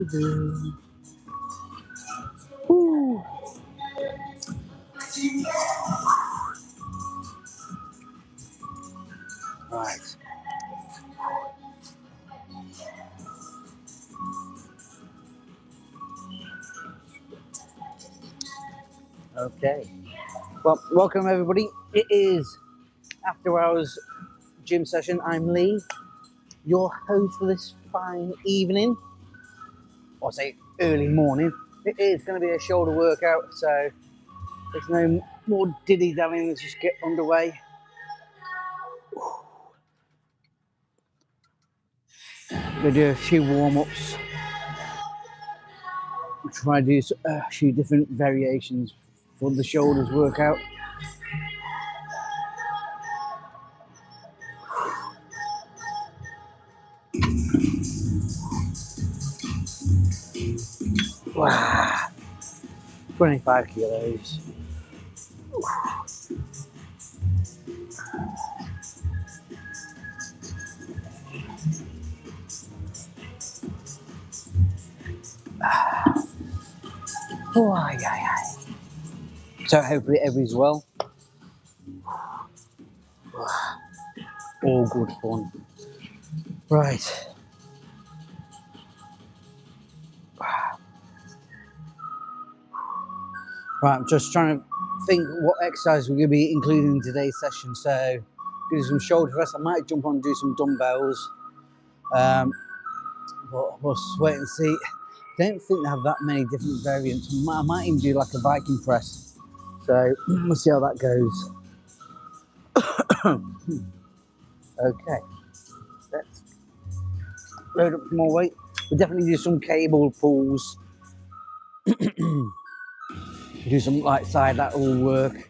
Ooh. Right. Okay. Well, welcome everybody. It is after hours gym session. I'm Lee, your host for this fine evening, or say early morning. It is going to be a shoulder workout, so there's no more dilly dallying. Let's just get underway. We'll do a few warm ups. We'll try to do a few different variations for the shoulders workout. Wow. 25 kilos. Oh, aye, aye, aye. So hopefully everybody's well. All good fun. Right. Right, I'm just trying to think what exercise we're going to be including in today's session. So, do some shoulder press. I might jump on and do some dumbbells. But we'll just wait and see. Don't think they have that many different variants. I might even do like a Viking press. So, we'll see how that goes. Okay. Let's load up some more weight. We'll definitely do some cable pulls. Do some light side, that will work.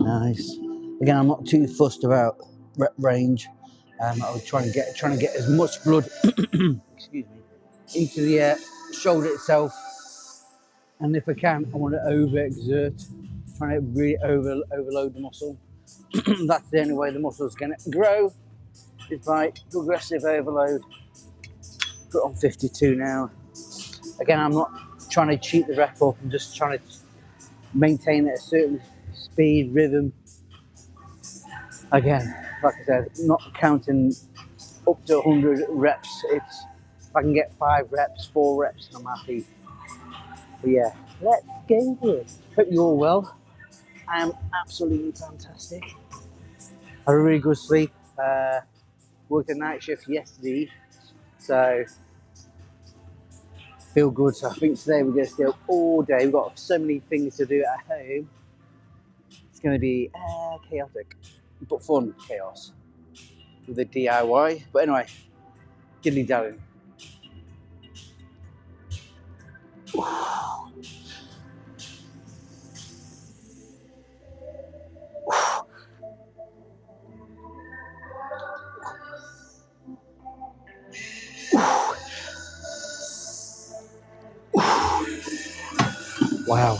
Nice. Again, I'm not too fussed about rep range. I was trying to get as much blood, excuse me, into the shoulder itself. And if I can, I want to overexert, trying to really overload the muscle. That's the only way the muscle's going to grow, is by progressive overload. Put on 52 now. Again, I'm not trying to cheat the rep up. I'm just trying to maintain at a certain speed, rhythm. Again, like I said, not counting up to 100 reps. It's if I can get 5 reps, 4 reps, I'm happy. But yeah, let's go for it. Hope you're all well. I am absolutely fantastic. Had a really good sleep. Worked a night shift yesterday, so feel good. So I think today we're going to stay up all day. We've got so many things to do at home. It's going to be chaotic, but fun chaos with the DIY. But anyway, dilly dallying. Wow.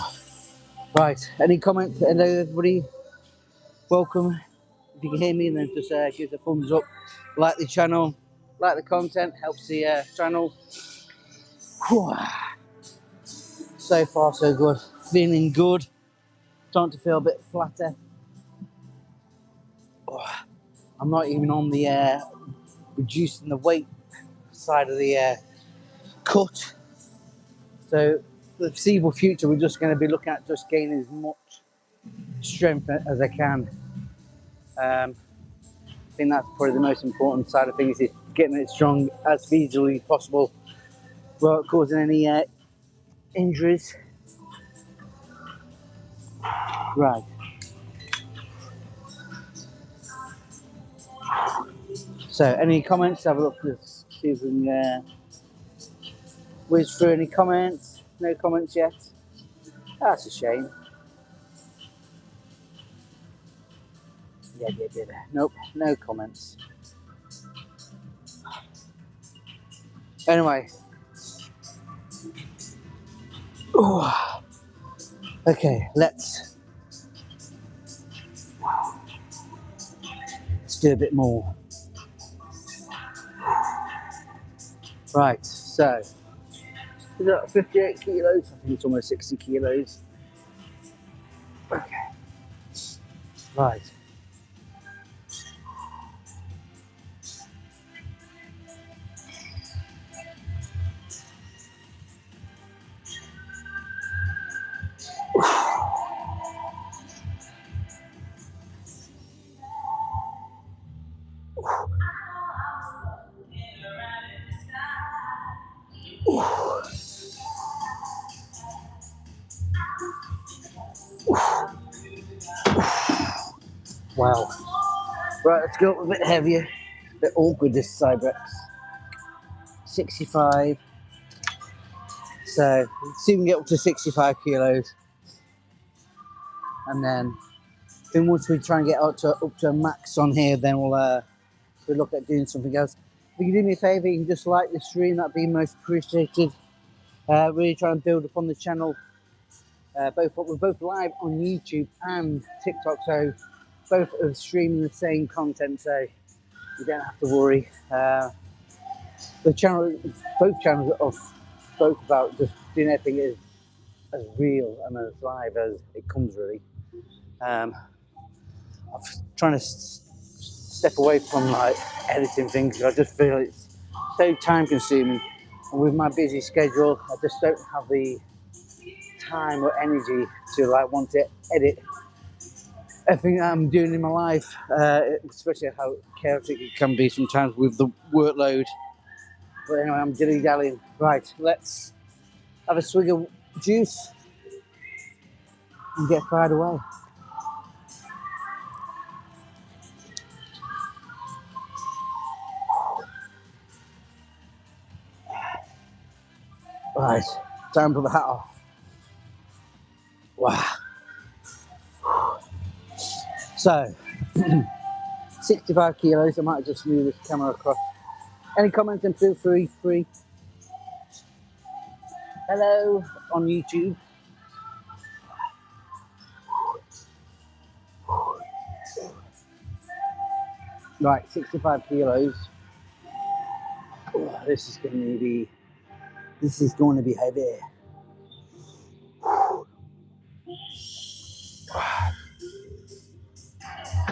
Right. Any comments? Hello, everybody. Welcome. If you can hear me, then just give us a thumbs up. Like the channel, like the content, helps the channel. Whew. So far, so good. Feeling good. Starting to feel a bit flatter. Oh, I'm not even on the reducing the weight side of the cut. So, for the foreseeable future, we're just going to be looking at just gaining as much strength as I can. I think that's probably the most important side of things, is getting it strong as feasibly possible without causing any injuries. Right. So, any comments? Have a look to see if we can whiz through any comments. No comments yet. That's a shame. Yeah. Nope, no comments. Anyway. Ooh. Okay, let's do a bit more. Right, so is that 58 kilos? I think it's almost 60 kilos. Okay, right. Wow. Right, let's go up a bit heavier. A bit awkward this Cybex. 65. So let's see if we can get up to 65 kilos. And then once we try and get up to a max on here, then we'll look at doing something else. If you can do me a favour, you can just like the stream, that'd be most appreciated. Really try and build up on the channel. We're both live on YouTube and TikTok, so both are streaming the same content, so you don't have to worry. Both channels are both about just doing everything as real and as live as it comes, really. I'm trying to step away from like editing things. I just feel it's so time consuming, and with my busy schedule, I just don't have the time or energy to like want to edit everything I'm doing in my life, especially how chaotic it can be sometimes with the workload. But anyway, I'm dilly-dallying. Right, let's have a swig of juice and get fired away. Right, time to put the hat off. Wow. So, 65 kilos. I might just move this camera across. Any comments, then feel free. Hello on YouTube. Right, 65 kilos. Oh, this is going to be heavy.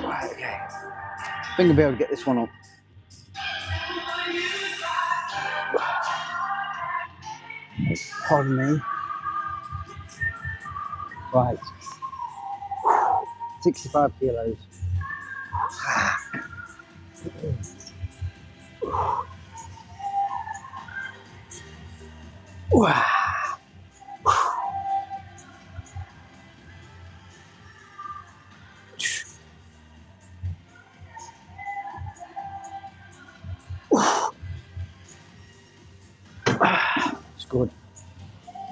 Right, okay. I think I'll be able to get this one up. Pardon me. Right. 65 kilos. It's good.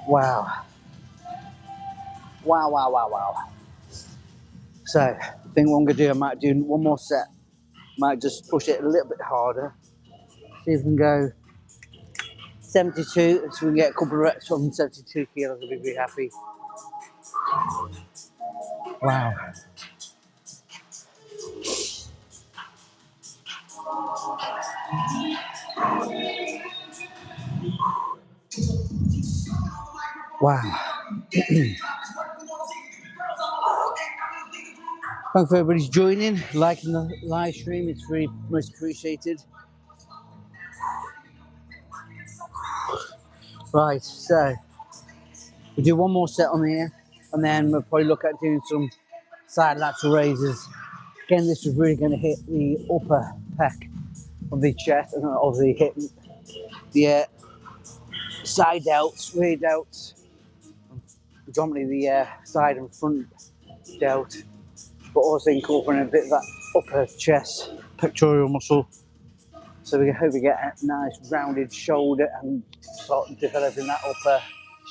Wow. So, I think what I'm going to do, I might do one more set. Might just push it a little bit harder. See if we can go 72, so we can get a couple of reps from 72 kilos. I'll be really happy. Wow. Wow. Thanks for everybody's joining, liking the live stream. It's really most appreciated. Right, so we'll do one more set on here, and then we'll probably look at doing some side lateral raises. Again, this is really going to hit the upper pec of the chest and of the hip, the side delts, rear delts, predominantly the side and front delt, but also incorporating a bit of that upper chest pectoral muscle. So we hope we get a nice rounded shoulder and start developing that upper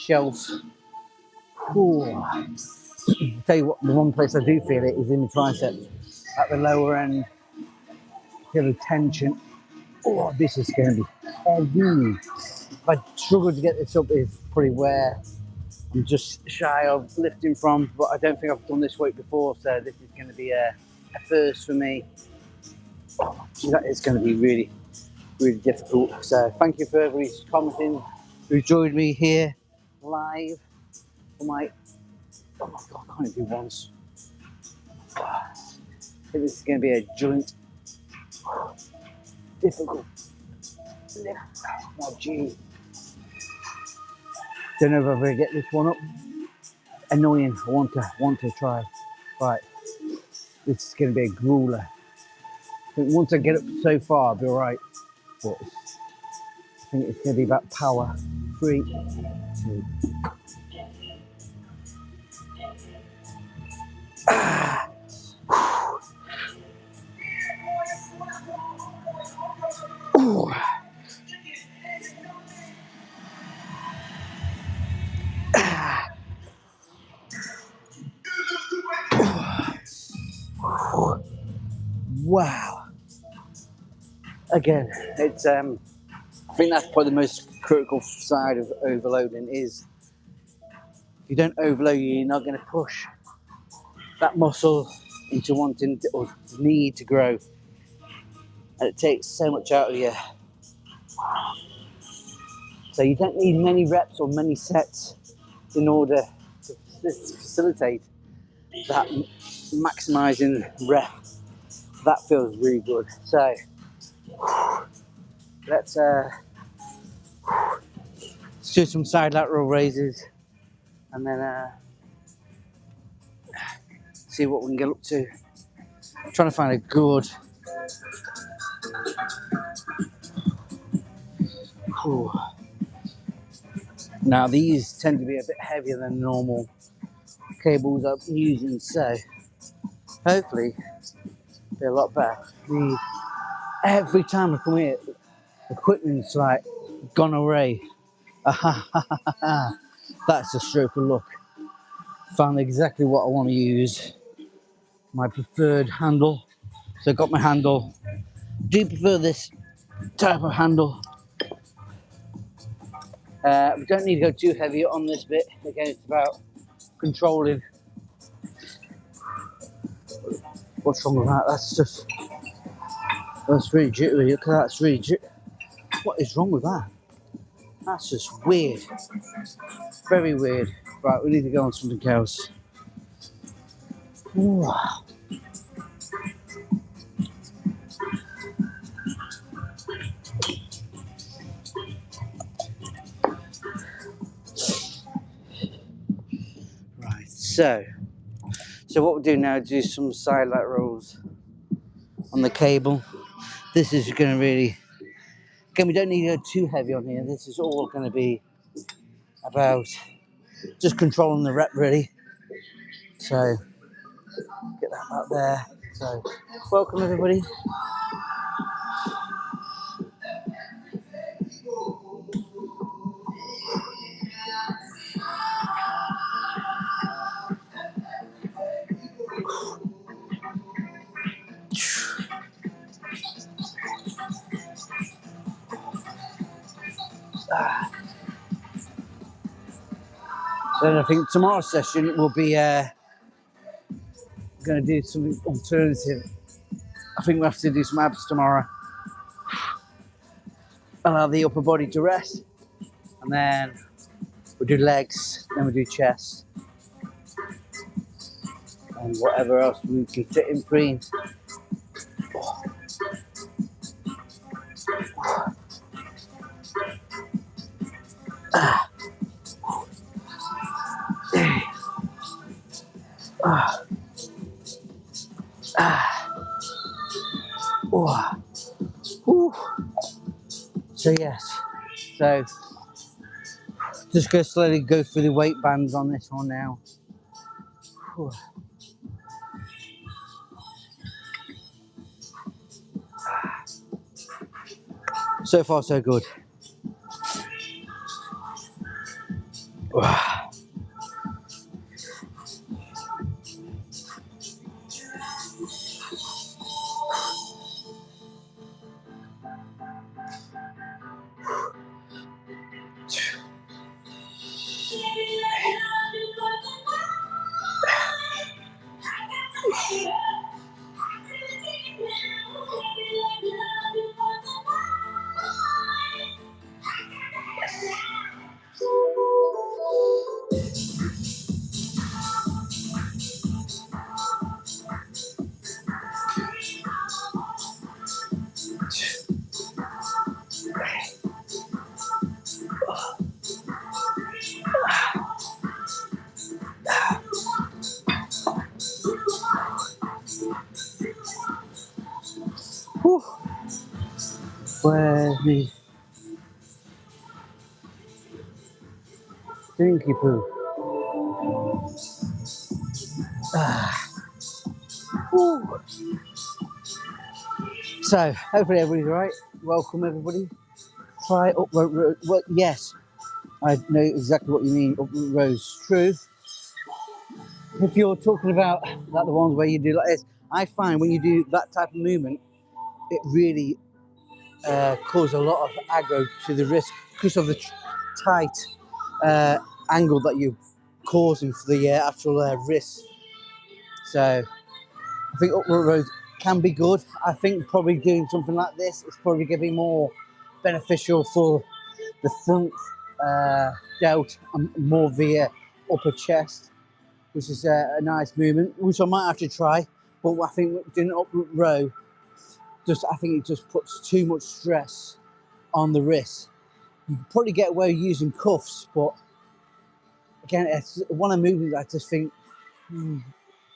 shelf. I'll tell you what, the one place I do feel it is in the triceps. at the lower end. Feel the tension. Oh, this is going to be heavy. If I struggle to get this up, is probably where I'm just shy of lifting from, but I don't think I've done this weight before, so this is going to be a first for me. Oh, that is going to be really, really difficult. So thank you for everybody commenting who joined me here live for my, oh my God, I can't even do once. I think this is going to be a joint, difficult lift. Oh, gee. Don't know if I'm going to get this one up. Annoying. I want to try. Right. This is going to be a grueler. I think once I get up so far, I'll be all right. But I think it's going to be about power. 3, 2. Ooh. Wow. Again, it's I think that's probably the most critical side of overloading is if you don't overload, you're not going to push that muscle into wanting to, or need to grow, and it takes so much out of you. So you don't need many reps or many sets in order to facilitate that maximizing rep. That feels really good. So let's do some side lateral raises and then see what we can get up to. I'm trying to find a good. Whew. Now these tend to be a bit heavier than normal cables I'm using, so hopefully they're a lot better. Every time I come here, equipment's like gone away. That's a stroke of luck. Found exactly what I want to use. My preferred handle. So I got my handle. Do prefer this type of handle. We don't need to go too heavy on this bit. Again, it's about controlling. What's wrong with that? That's really jittery. Look at that, that's really jittery. What is wrong with that? That's just weird. Very weird. Right, we need to go on something else. Ooh. Right, so what we'll do now is do some side laterals on the cable. This is going to really, again, we don't need to go too heavy on here. This is all going to be about just controlling the rep, really. So get that out there. So welcome everybody. Then I think tomorrow's session will be going to do something alternative. I think we have to do some abs tomorrow. Allow the upper body to rest, and then we'll do legs, then we'll do chest, and whatever else we can fit in between. So yes, so just go slowly go through the weight bands on this one now. Whew. So far so good. Where's me stinky poo? Woo. So hopefully everybody's all right. Welcome everybody. Try Uproad Road. Well, yes, I know exactly what you mean. Uproad Road's true. If you're talking about like the ones where you do like this, I find when you do that type of movement, it really causes a lot of aggro to the wrist because of the tight angle that you're causing for the actual wrist. So I think Uproad Road can be good. I think probably doing something like this is probably going to be more beneficial for the front delt and more the upper chest, which is a nice movement, which I might have to try. But I think doing upright row, I think it just puts too much stress on the wrist. You can probably get away using cuffs, but again, it's one of the movements I just think,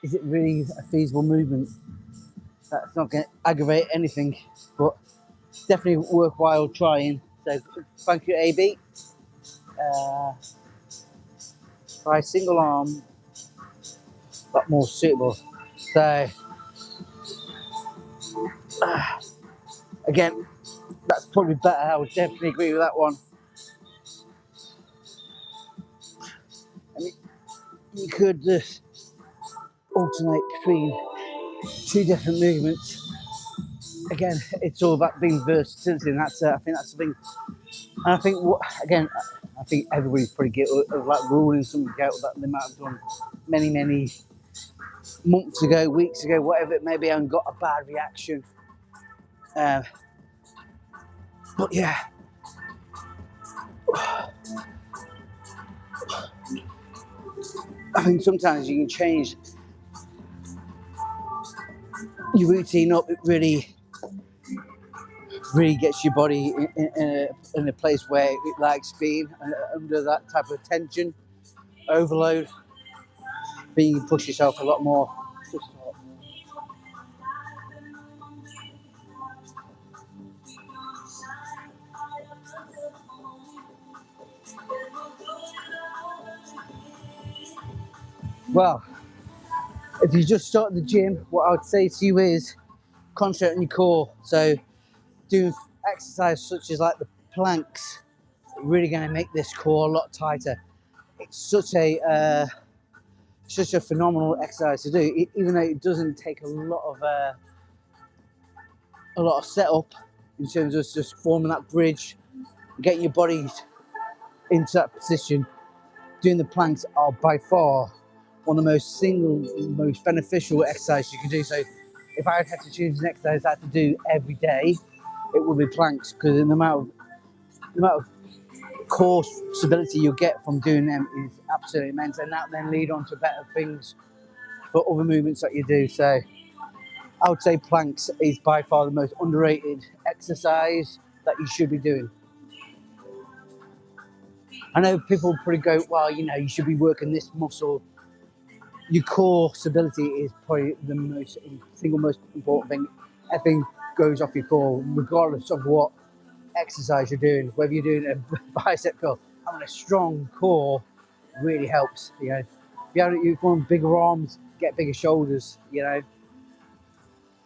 is it really a feasible movement? That's not going to aggravate anything, but definitely worthwhile trying. So thank you, AB. Try single arm, but more suitable. So again, that's probably better. I would definitely agree with that one. And you could just alternate between two different movements. Again, it's all about being versatility, and that's I think that's the thing. And I think I think everybody's pretty guilty of like ruling something out that they might have done many months ago, weeks ago, whatever it may be, and got a bad reaction. But yeah, I think sometimes you can change your routine up. It really gets your body in a place where it likes being under that type of tension, overload. But you can push yourself a lot more. Well, if you just start the gym, what I would say to you is concentrate on your core. So doing exercise such as like the planks, really going to make this core a lot tighter. It's such a phenomenal exercise to do, even though it doesn't take a lot of setup in terms of just forming that bridge, getting your body into that position. Doing the planks are by far one of the most beneficial exercises you can do. So if I had to choose an exercise I had to do every day, it would be planks, because the amount of core stability you get from doing them is absolutely immense, and that then lead on to better things for other movements that you do. So I would say planks is by far the most underrated exercise that you should be doing. I know people probably go, well, you should be working this muscle. Your core stability is probably the single most important thing. Everything goes off your core, regardless of what exercise you're doing. Whether you're doing a bicep curl, having a strong core really helps. If you want bigger arms, get bigger shoulders. And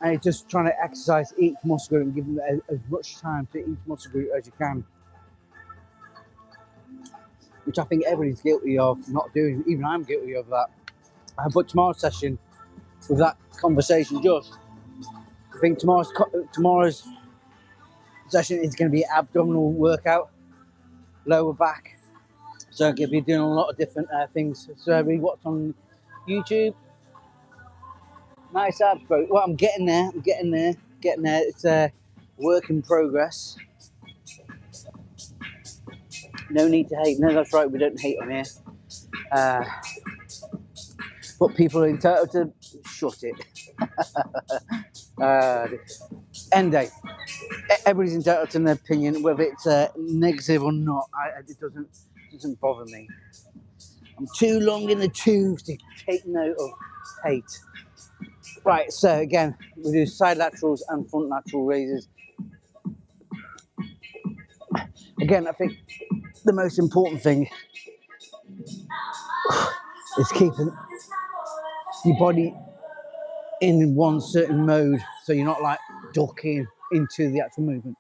it's just trying to exercise each muscle group and give them as much time to each muscle group as you can, which I think everybody's guilty of not doing. Even I'm guilty of that. But tomorrow's session, with that conversation, I think tomorrow's session is going to be abdominal workout, lower back. So I'm going to be doing a lot of different things. So everybody watch on YouTube. Nice abs, bro. Well, I'm getting there. It's a work in progress. No need to hate. No, that's right. We don't hate on here. But people are entitled to shut it. End day. Everybody's entitled to an opinion, whether it's negative or not. It doesn't bother me. I'm too long in the tooth to take note of hate. Right, so again, we do side laterals and front lateral raises. again, I think the most important thing is keeping your body in one certain mode, so you're not like ducking into the actual movement,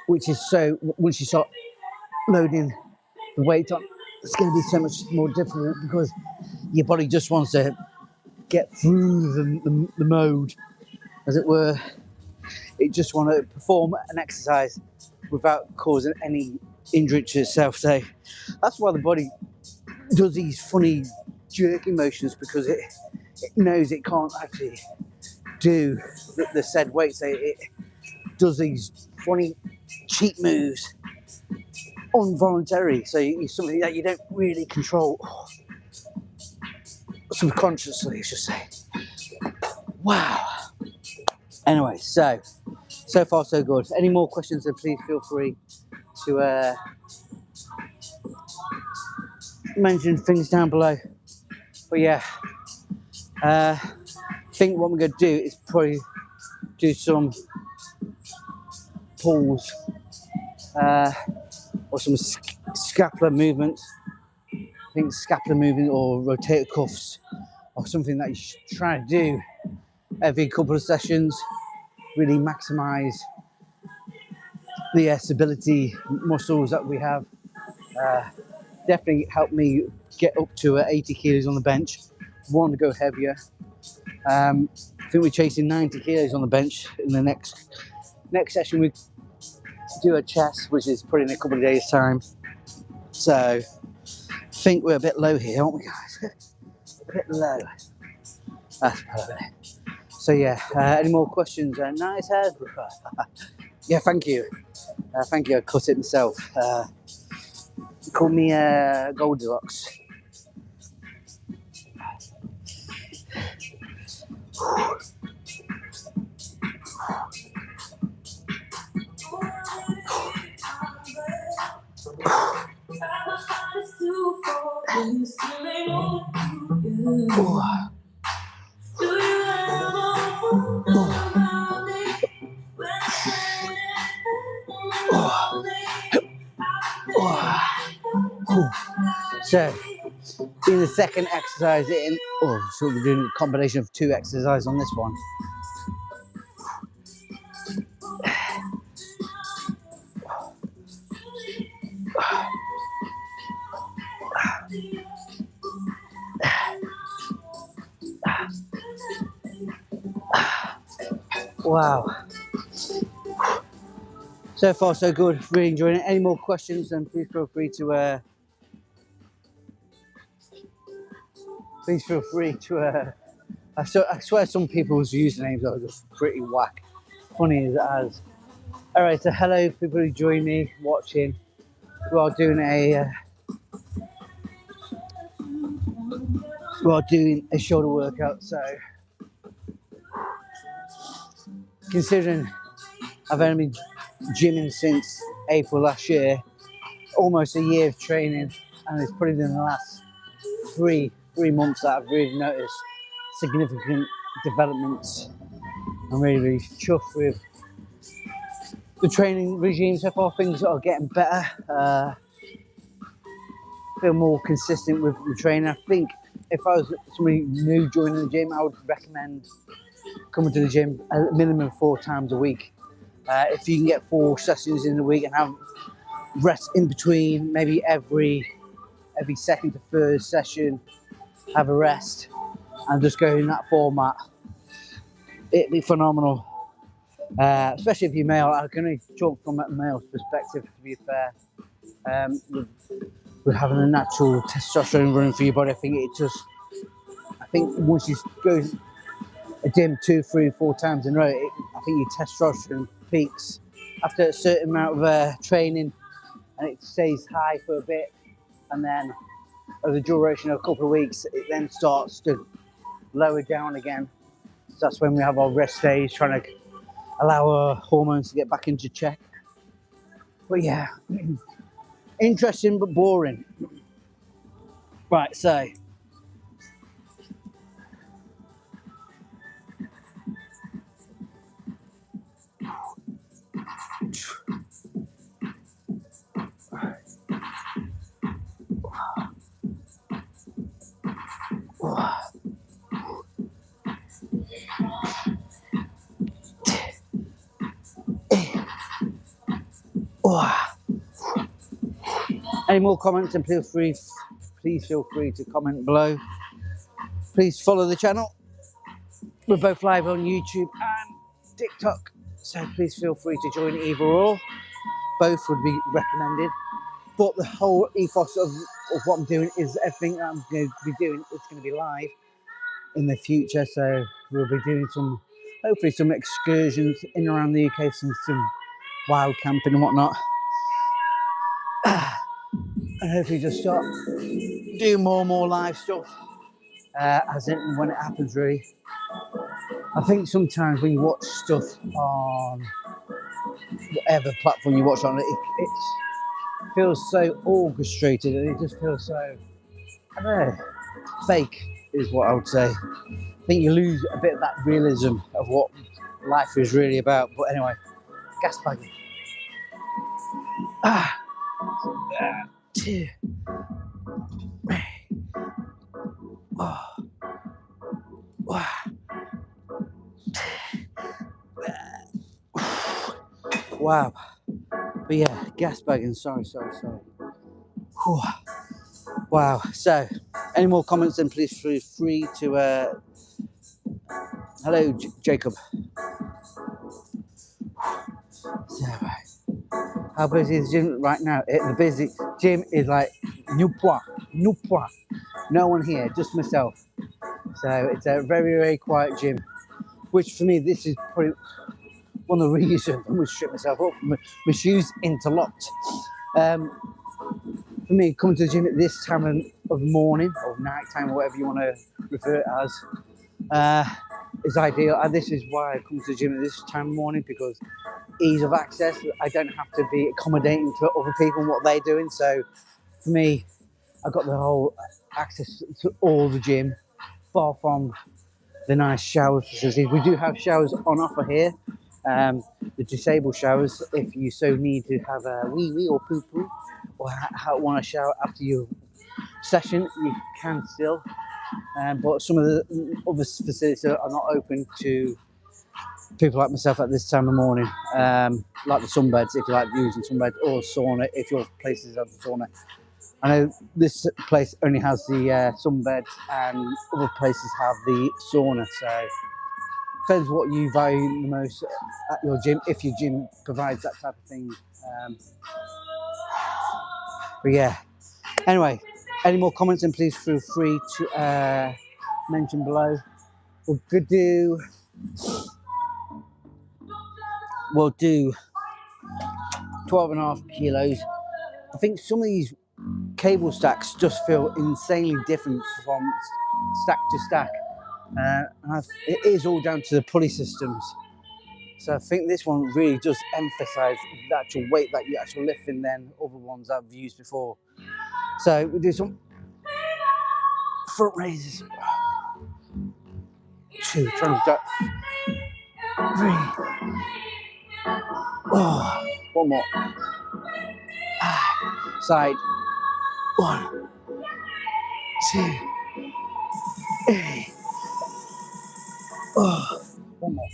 which is so, once you start loading the weight on, it's going to be so much more difficult because your body just wants to get through the mode, as it were. It just want to perform an exercise without causing any injury to itself. So that's why the body does these funny jerking motions, because it knows it can't actually do the said weight. So it does these funny cheat moves involuntarily. So it's something that you don't really control subconsciously, I should say. Wow. Anyway, so far so good. Any more questions, then please feel free to mention things down below. But yeah, I think what we're going to do is probably do some pulls or some scapular movements. I think scapular movement or rotator cuffs or something that you should try to do every couple of sessions. Really maximize the stability muscles that we have. Definitely help me get up to 80 kilos on the bench. Want to go heavier. I think we're chasing 90 kilos on the bench. In the next session, we do a chest, which is probably in a couple of days' time. So I think we're a bit low here, aren't we, guys? A bit low. That's perfect. So yeah, any more questions? Nice hair. Yeah, thank you. Thank you. I cut it myself. Call me Goldilocks. So, in the second exercise, so we're doing a combination of 2 exercises on this one. Wow. So far, so good. Really enjoying it. Any more questions, then please feel free to. I swear some people's usernames are just pretty whack. Funny as. Alright, so hello people who join me watching. We are doing a shoulder workout, so considering I've only been gymming since April last year, almost a year of training, and it's probably in the last three months that I've really noticed significant developments. I'm really chuffed with the training regime so far. Things are getting better. Feel more consistent with the training. I think if I was somebody new joining the gym, I would recommend coming to the gym a minimum 4 times a week. If you can get 4 sessions in the week and have rest in between, maybe every second to third session, have a rest and just go in that format, it'd be phenomenal. Especially if you're male. I can only talk from a male's perspective, to be fair. With having a natural testosterone running through your body, I think once you go a gym 2, 3, 4 times in a row, I think your testosterone peaks after a certain amount of training, and it stays high for a bit, and then over the duration of a couple of weeks, it then starts to lower down again. So that's when we have our rest days, trying to allow our hormones to get back into check. But yeah, interesting but boring. Right, so Oh. Any more comments, and please feel free to comment below. Please follow the channel. We're both live on YouTube and TikTok, so please feel free to join either or. Both would be recommended. But the whole ethos of what I'm doing is everything that I'm going to be doing is going to be live in the future. So we'll be doing hopefully some excursions in and around the UK, some wild camping and whatnot. And hopefully just start doing more and more live stuff as in when it happens, really. I think sometimes when you watch stuff on whatever platform you watch on, it feels so orchestrated and it just feels so, I don't know, fake is what I would say. I think you lose a bit of that realism of what life is really about. But anyway, gas bagging. Two. Oh. Wow. But yeah, gas bagging. Sorry. Whew. Wow. So, any more comments? Then please feel free to. Hello, Jacob. So, how busy is the gym right now? The busy gym is like Newport. No one here, just myself. So it's a very, very quiet gym. Which for me, this is probably one of the reasons I'm going to strip myself up. My shoes interlocked. For me, coming to the gym at this time of morning or night time or whatever you want to refer it as, is ideal. And this is why I come to the gym at this time of morning, because ease of access. I don't have to be accommodating to other people and what they're doing. So for me, I've got the whole access to all the gym, far from the nice showers facilities. We do have showers on offer here. The disabled showers, if you so need to have a wee or poo or want to shower after your session, you can still. But some of the other facilities are not open to people like myself at this time of morning, like the sunbeds, if you like using sunbeds, or sauna, if your place is at the sauna. I know this place only has the sunbeds and other places have the sauna, so depends what you value the most at your gym, if your gym provides that type of thing. But yeah, anyway, any more comments, and please feel free to mention below. We'll do 12.5 kilos. I think some of these cable stacks just feel insanely different from stack to stack. And it is all down to the pulley systems. So I think this one really does emphasize the actual weight that you actually lifting than other ones I've used before. So we do some front raises. 2, trying to do 3. Oh, one more. Side. 1, 2. Oh, one more.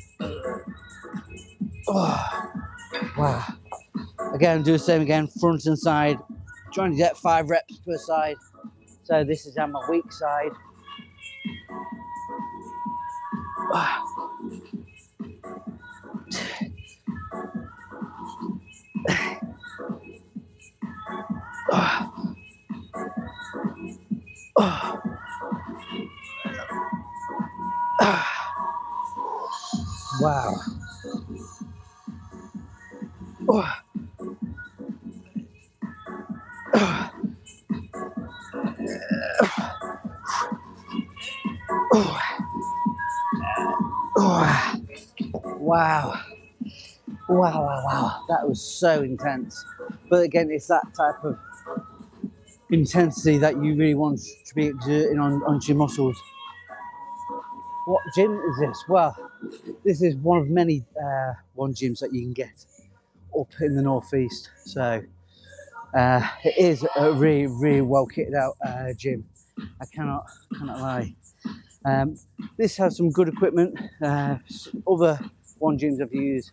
Oh, wow. Again, do the same again, front and side. Trying to get 5 reps per side. So this is on my weak side. Wow. Wow. That was so intense. But again, it's that type of intensity that you really want to be exerting onto your muscles. What gym is this? Well, this is one of many one gyms that you can get up in the northeast. So it is a really, really well kitted out gym. I cannot lie. This has some good equipment. Other one gyms I've used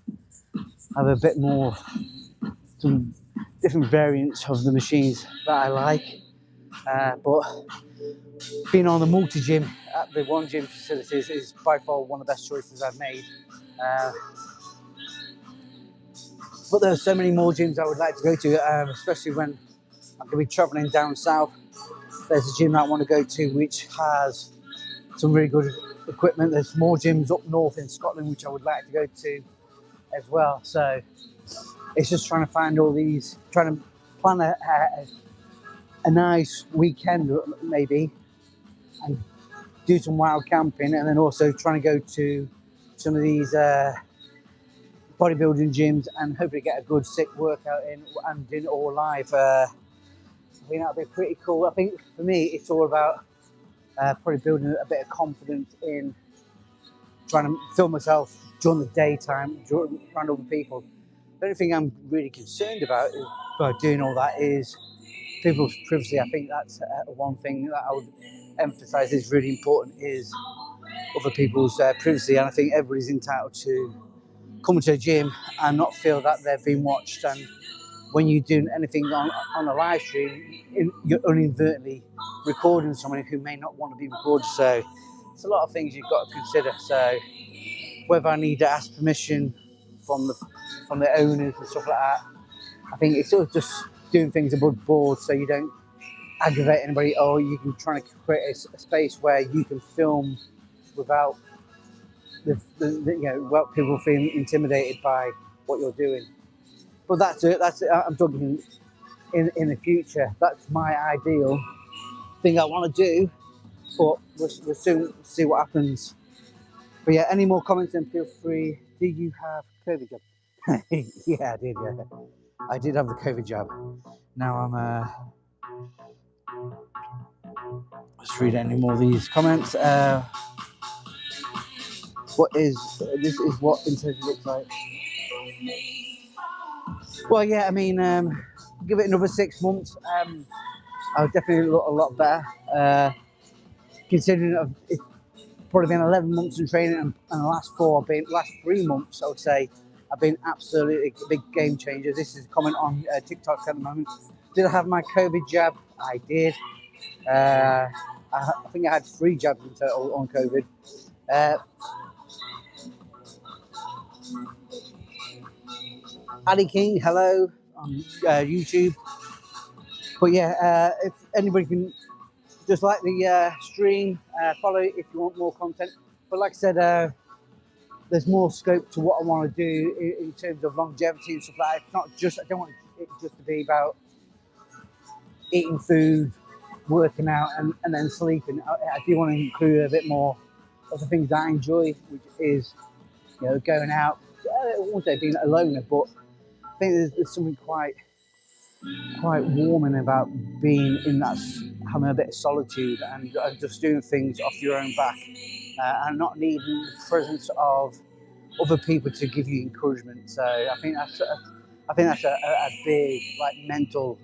have a bit more some different variants of the machines that I like. But being on the multi-gym at the One Gym facilities is by far one of the best choices I've made. But there are so many more gyms I would like to go to, especially when I'm going to be traveling down south. There's a gym that I want to go to which has some really good equipment. There's more gyms up north in Scotland which I would like to go to as well. So it's just trying to find all these, trying to plan a nice weekend maybe, and do some wild camping, and then also trying to go to some of these bodybuilding gyms and hopefully get a good sick workout in and doing it all live. I think that'd be pretty cool. I think for me it's all about probably building a bit of confidence in trying to film myself during the daytime around other people. The only thing I'm really concerned about is, by doing all that, is people's privacy. I think that's one thing that I would emphasize is really important, is other people's privacy. And I think everybody's entitled to come to a gym and not feel that they're being watched. And when you're doing anything on a live stream, you're inadvertently recording someone who may not want to be recorded. So it's a lot of things you've got to consider. So whether I need to ask permission from the owners and stuff like that, I think it's sort of just doing things above board so you don't aggravate anybody, or you can try to create a space where you can film without without people feeling intimidated by what you're doing. But that's it. I'm talking in the future. That's my ideal thing I want to do. But we'll soon see what happens. But yeah, any more comments, then feel free. Did you have COVID jab? Yeah, I did. Yeah, I did have the COVID jab. Now I'm. Let's read any more of these comments. This is what intelligence looks like. Well, yeah, I mean, give it another 6 months. I'll definitely look a lot better. Considering it's probably been 11 months in training, and the last 3 months, I would say, have been absolutely big game changers. This is a comment on TikTok at the moment. Did I have my COVID jab? I did. I think I had 3 jabs in total on COVID. Ali King, hello on YouTube. But yeah, if anybody can just like the stream, follow if you want more content. But like I said, there's more scope to what I want to do in terms of longevity and stuff like that. It's not just, I don't want it just to be about eating food, working out, and then sleeping. I do want to include a bit more of the things that I enjoy, which is, going out. I won't say being a loner, but I think there's something quite warming about being in that, having a bit of solitude and just doing things off your own back, and not needing the presence of other people to give you encouragement. So I think that's a big mental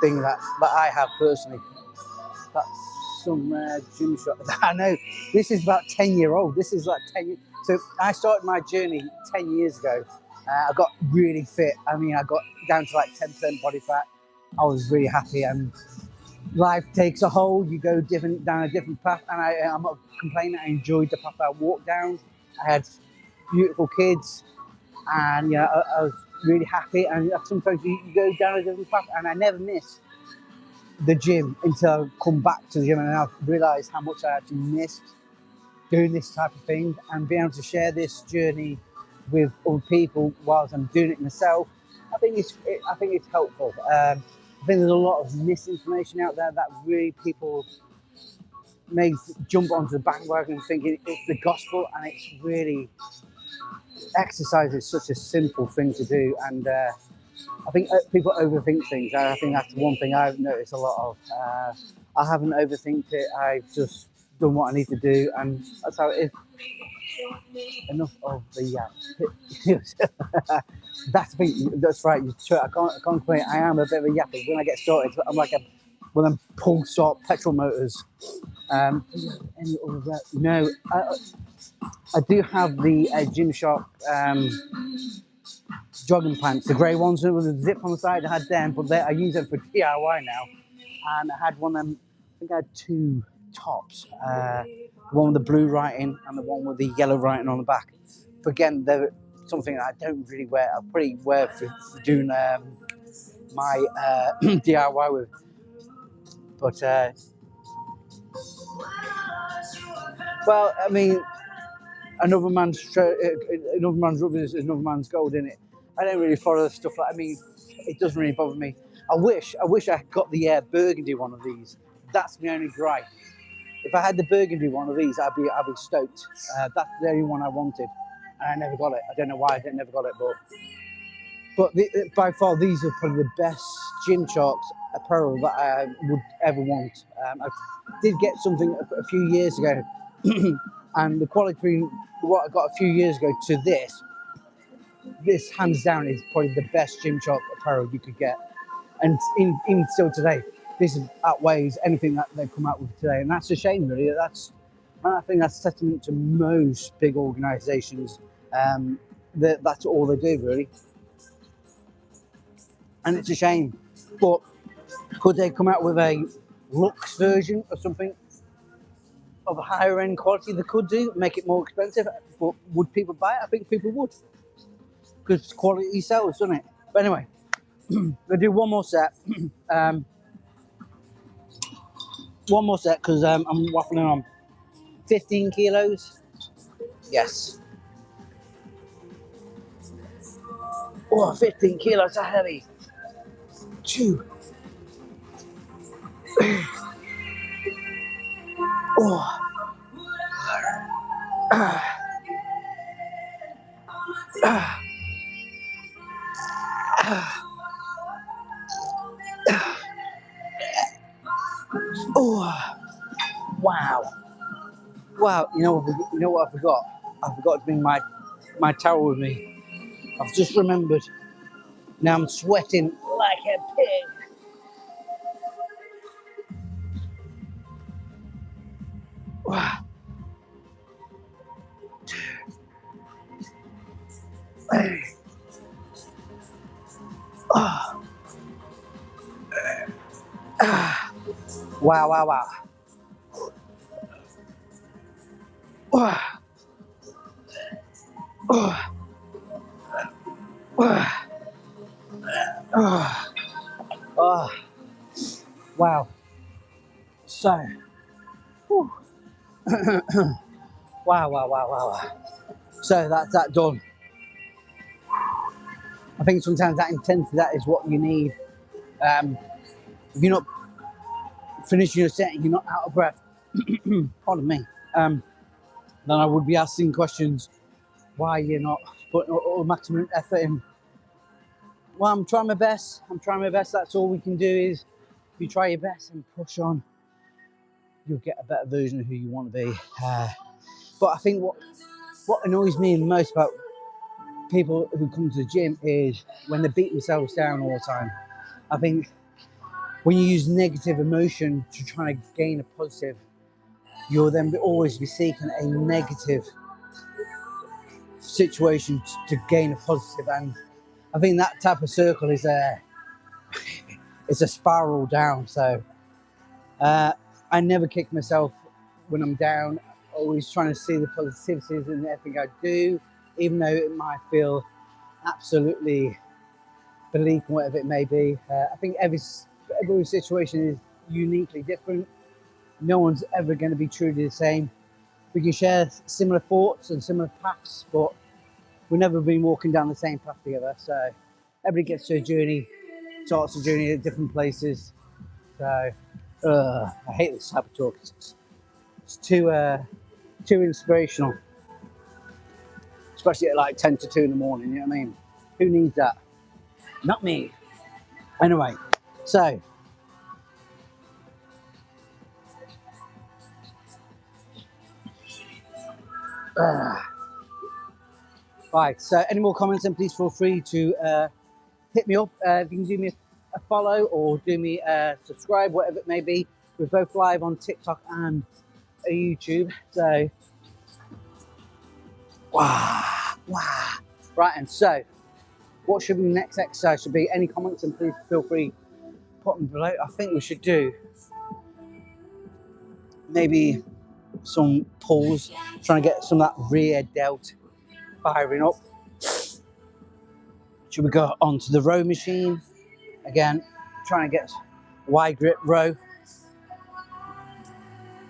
thing that I have personally. That's some gym shot. I know this is about 10-year-old. This is like 10 years. So I started my journey 10 years ago. I got really fit. I mean, I got down to 10% body fat. I was really happy, and life takes a hold. You go down a different path, and I'm not complaining. I enjoyed the path I walked down. I had beautiful kids, and I was really happy. And sometimes you go down a different path, and I never miss the gym until I come back to the gym, and I've realised how much I actually missed doing this type of thing, and being able to share this journey with other people whilst I'm doing it myself. I think it's helpful. I think there's a lot of misinformation out there that really people may jump onto the bandwagon thinking it's the gospel, and it's really, exercise is such a simple thing to do, and I think people overthink things. I think that's one thing I've noticed a lot of. I haven't overthinked it. I've just done what I need to do, and that's how it is. Enough of the that's the thing. That's right. I can't complain. I am a bit of a yapper. When I get started, I'm like one of them pull start petrol motors. No, I do have the Gymshark jogging pants, the grey ones with a zip on the side. I had them, but I use them for DIY now. And I had one of them, I think I had two tops, the one with the blue writing and the one with the yellow writing on the back. But again, they're something that I don't really wear. I probably wear for doing my DIY with. But, well, I mean, another man's rubbish is another man's gold, in it. I don't really follow the stuff like. I mean, it doesn't really bother me. I wish I got the burgundy one of these. That's my only gripe. If I had the burgundy one of these, I'd be stoked. That's the only one I wanted, and I never got it. I don't know why I never got it, but by far these are probably the best Gymshark apparel that I would ever want. I did get something a few years ago, and the quality between what I got a few years ago to this hands down is probably the best Gymshark apparel you could get. And even still today, this outweighs anything that they've come out with today, and that's a shame, really. I think that's a testament to most big organisations. That's all they do, really, and it's a shame. But could they come out with a luxe version or something of a higher end quality? They could do, make it more expensive. But would people buy it? I think people would, because quality sells, doesn't it? But anyway. We'll do one more set. One more set because I'm waffling on. 15 kilos. Yes. Oh, 15 kilos are heavy. 2. Oh. Oh, wow! You know what I forgot? I forgot to bring my towel with me. I've just remembered. Now I'm sweating like a pig. Wow. 2. Hey. Oh. Wow. Oh. Oh. Oh. Wow. So, wow. So that's that done. I think sometimes that intensity, that is what you need. If you're not finishing your set and you're not out of breath, pardon me, then I would be asking questions why you're not putting all the maximum effort in. Well, I'm trying my best. That's all we can do is if you try your best and push on, you'll get a better version of who you want to be. But I think what annoys me the most about people who come to the gym is when they beat themselves down all the time. I think when you use negative emotion to try to gain a positive, you'll then always be seeking a negative situation to gain a positive, and I think that type of circle is it's a spiral down. So I never kick myself when I'm down. Always trying to see the positivities in everything I do, even though it might feel absolutely bleak and whatever it may be. I think every situation is uniquely different. No one's ever going to be truly the same. We can share similar thoughts and similar paths, but we've never been walking down the same path together. So everybody gets to a journey, starts a journey at different places. So I hate this type of talk. It's too inspirational, especially at like 10 to 2 in the morning. You know what I mean? Who needs that? Not me. Anyway, so right. So any more comments? Then please feel free to hit me up. If you can do me a follow or do me a subscribe, whatever it may be. We're both live on TikTok and YouTube. So wow. Right, and so what should be the next exercise should be. Any comments, and please feel free to put them below. I think we should do maybe some pulls, trying to get some of that rear delt firing up. Should we go onto the row machine? Again, trying to get wide grip row.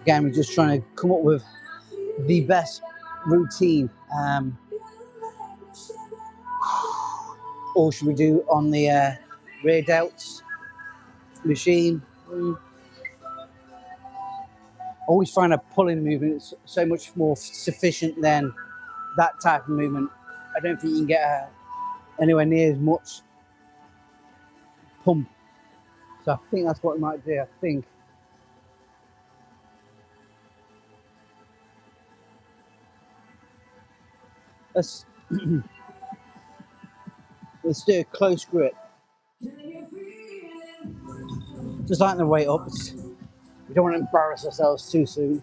Again, we're just trying to come up with the best routine. Or should we do on the rear delts machine? Always find a pulling movement is so much more sufficient than that type of movement. I don't think you can get anywhere near as much pump. So I think that's what we might do. I think. Let's let's do a close grip. Just lighten the weight up. We don't want to embarrass ourselves too soon.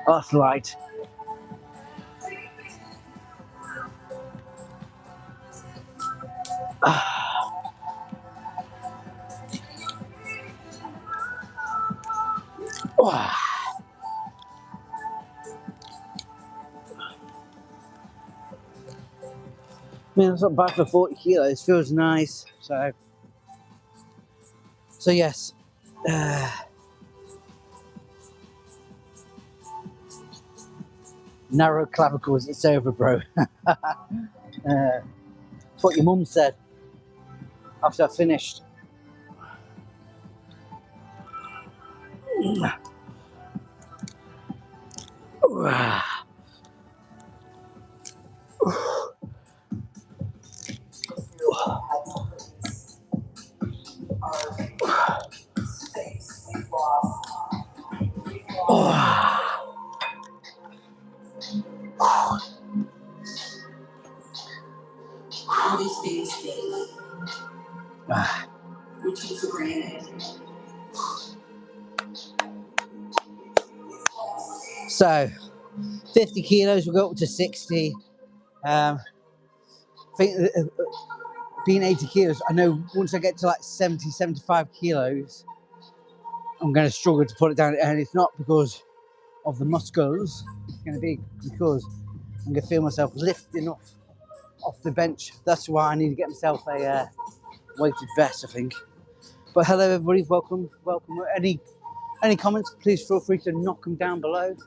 Oh, that's light. Man, it's not bad for 40 kilos. Feels nice. So yes. Narrow clavicles, it's over, bro. It's what your mum said after I finished. So 50 kilos, we'll go up to 60. I think being 80 kilos, I know once I get to like 70, 75 kilos, I'm going to struggle to put it down. And it's not because of the muscles, it's going to be because I'm going to feel myself lifting off the bench. That's why I need to get myself a weighted vest, I think. But hello everybody, welcome. Any comments, please feel free to knock them down below.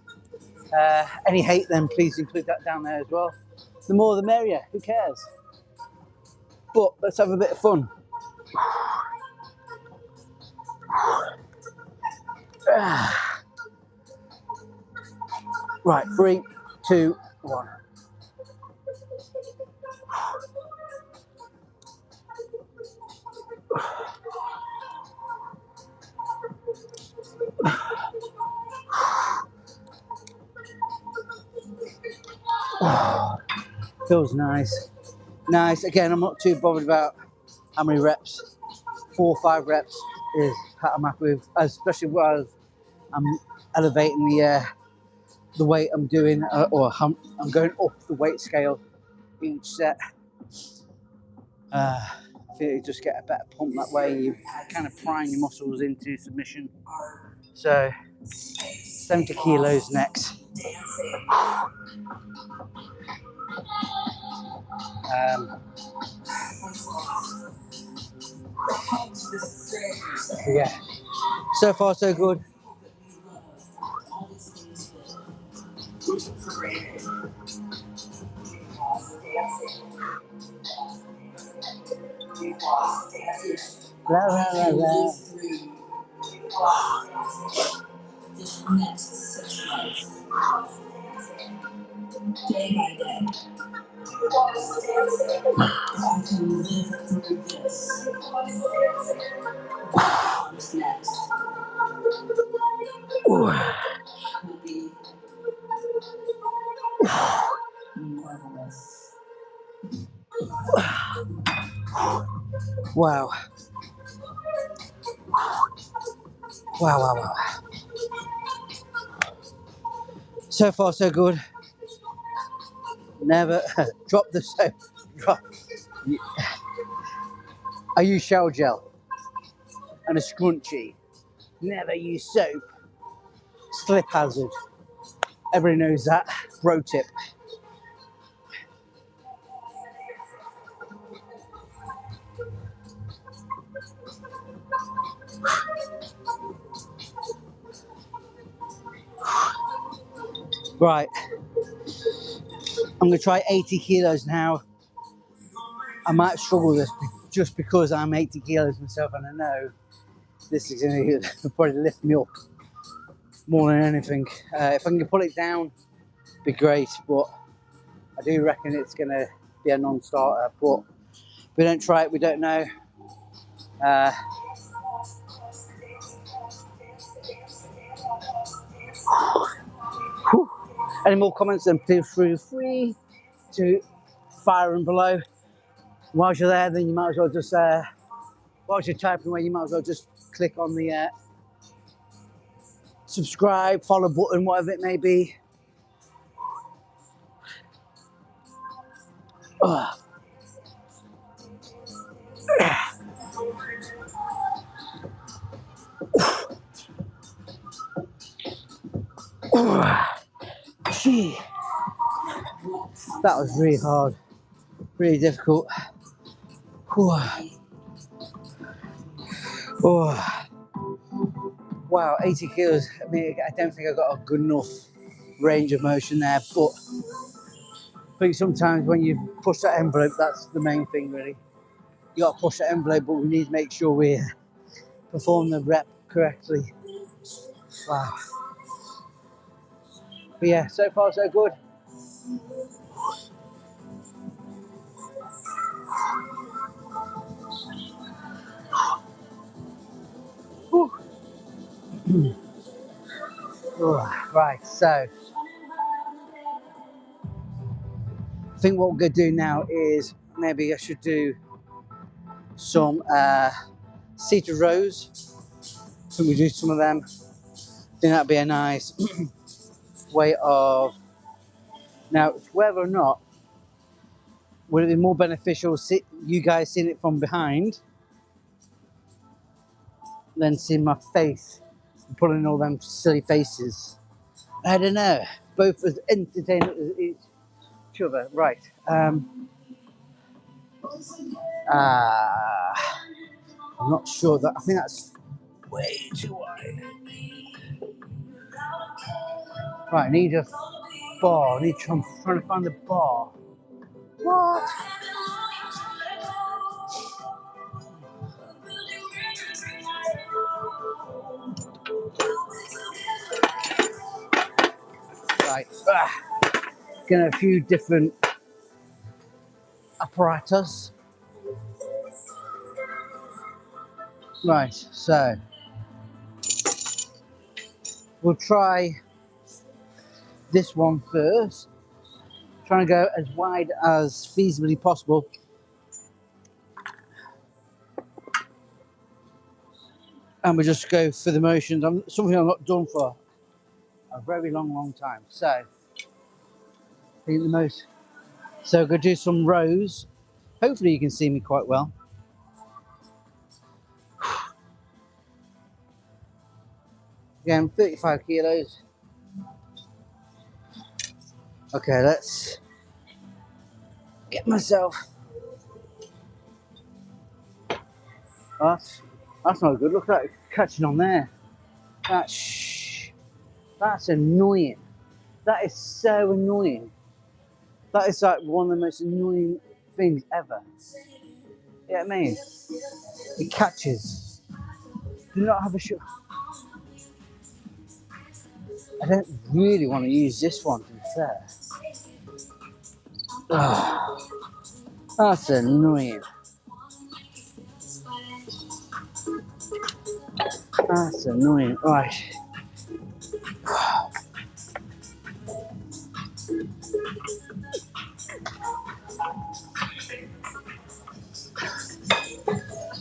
Any hate, then please include that down there as well. The more the merrier, who cares? But let's have a bit of fun. Right, 3, 2, 1. Feels nice. Nice. Again, I'm not too bothered about how many reps. 4 or 5 reps is how I'm happy with, especially while I'm elevating the weight I'm doing, or I'm going up the weight scale each set. I feel you just get a better pump that way. You kind of prime your muscles into submission. So 70 kilos next. Yeah, so far so good. La, la, la, la. This next 6 months, day by day, I can live through this. What comes next will be marvelous. Wow. Wow. So far, so good. Never drop the soap. Drop. I use shower gel and a scrunchie. Never use soap. Slip hazard. Everybody knows that. Pro tip. Right. I'm going to try 80 kilos now. I might struggle with this just because I'm 80 kilos myself, and I know this is going to probably lift me up more than anything. If I can pull it down, it'd be great, but I do reckon it's going to be a non-starter. But if we don't try it, we don't know. Any more comments, then feel free to fire them below. Whilst you're there, then you might as well just, whilst you're typing away, you might as well just click on the subscribe, follow button, whatever it may be. Gee, that was really hard, really difficult. Oh, wow, 80 kilos. I mean, I don't think I got a good enough range of motion there, but I think sometimes when you push that envelope, that's the main thing, really. You got to push that envelope, but we need to make sure we perform the rep correctly. Wow. But yeah, so far so good. Right, so I think what we're going to do now is maybe I should do some seated rows. I think we do some of them. I think that'd be a nice way of. Now, whether or not would it be more beneficial you guys seeing it from behind than seeing my face and pulling all them silly faces? I don't know. Both as entertaining as each other. Right. I'm not sure that. I think that's way too wide. Right. I need a bar. I need to. I'm trying to find the bar. What? Right. Getting a few different apparatus. Right. So we'll try this one first. Trying to go as wide as feasibly possible. And we just go for the motions. Something I've not done for a very long time. So I think the most. So we're going to do some rows. Hopefully you can see me quite well. Again, 35 kilos. Okay, let's get myself. That's not good. Look at that catching on there. That's annoying. That is so annoying. That is like one of the most annoying things ever. You know what I mean? It catches. Do not have a shot. I don't really want to use this one, to be fair. That's annoying. That's annoying. Right.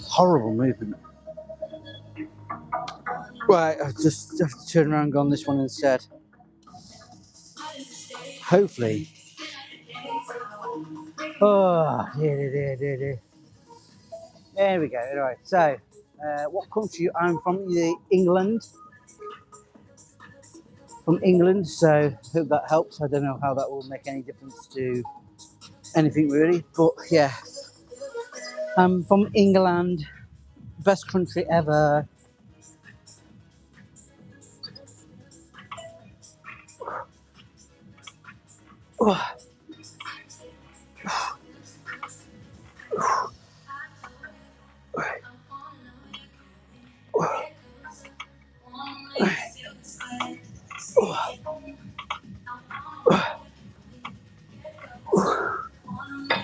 Horrible movement. Right, I just have to turn around and go on this one instead. hopefully. Oh, dear. There we go. All right. So, what country? I'm from England. From England. So, hope that helps. I don't know how that will make any difference to anything really, but yeah. I'm from England. Best country ever. Oh,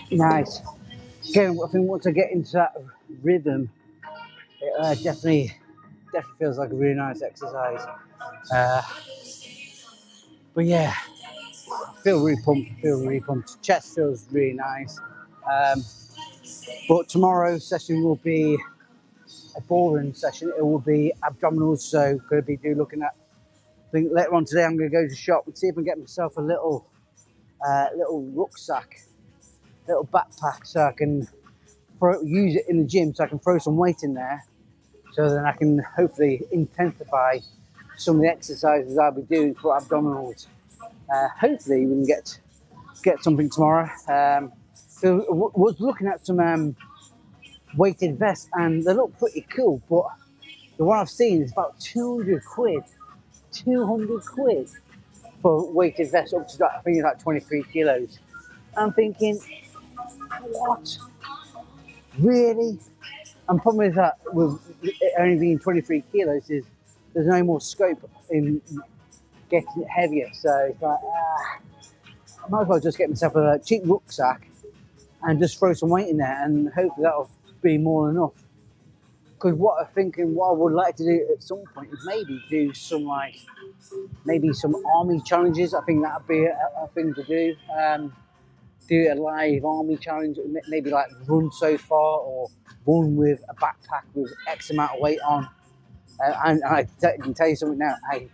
nice. Again, I think once I get into that rhythm, it definitely feels like a really nice exercise. But yeah, I feel really pumped. Chest feels really nice. But tomorrow's session will be a boring session. It will be abdominals, so going to be looking at. I think later on today I'm going to go to the shop and see if I can get myself a little rucksack, little backpack, so I can use it in the gym, so I can throw some weight in there, so then I can hopefully intensify some of the exercises I'll be doing for abdominals. Hopefully we can get something tomorrow. So was looking at some weighted vests, and they look pretty cool, but the one I've seen is about 200 quid. 200 quid for weighted vests up to, I think it's like 23 kilos. I'm thinking, what? Really? And problem with that, with it only being 23 kilos, is there's no more scope in getting it heavier. So it's like, I might as well just get myself a cheap rucksack and just throw some weight in there, and hopefully that'll be more than enough. Because what I would like to do at some point is maybe do some maybe some army challenges. I think that'd be a thing to do. Do a live army challenge, maybe like run so far, or run with a backpack with X amount of weight on. And I can tell you something now, I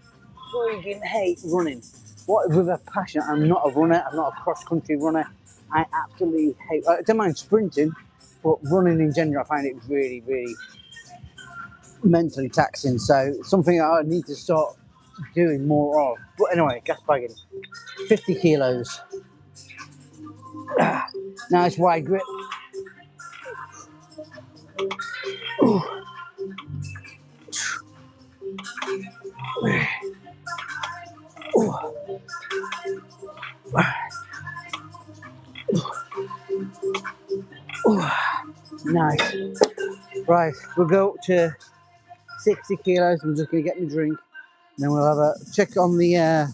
freaking hate running. What, with a passion. I'm not a runner, I'm not a cross-country runner. I absolutely hate, I don't mind sprinting, but running in general, I find it really, really mentally taxing. So something I need to start doing more of. But anyway, gas bagging, 50 kilos. Nice wide grip. Nice. Right, we'll go up to 60 kilos. I'm just going to get my drink. Then we'll have a check on the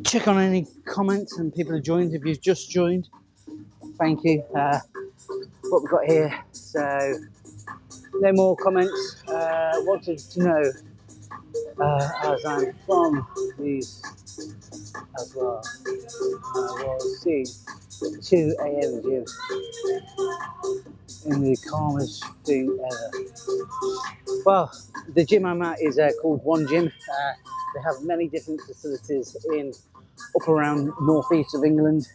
check on any comments and people who joined. If you've just joined, thank you. What we've got here. So no more comments. Wanted to know as I'm from these as well. I was seeing 2 a.m. gym in the calmest thing ever. Well, the gym I'm at is called One Gym. They have many different facilities in up around northeast of England.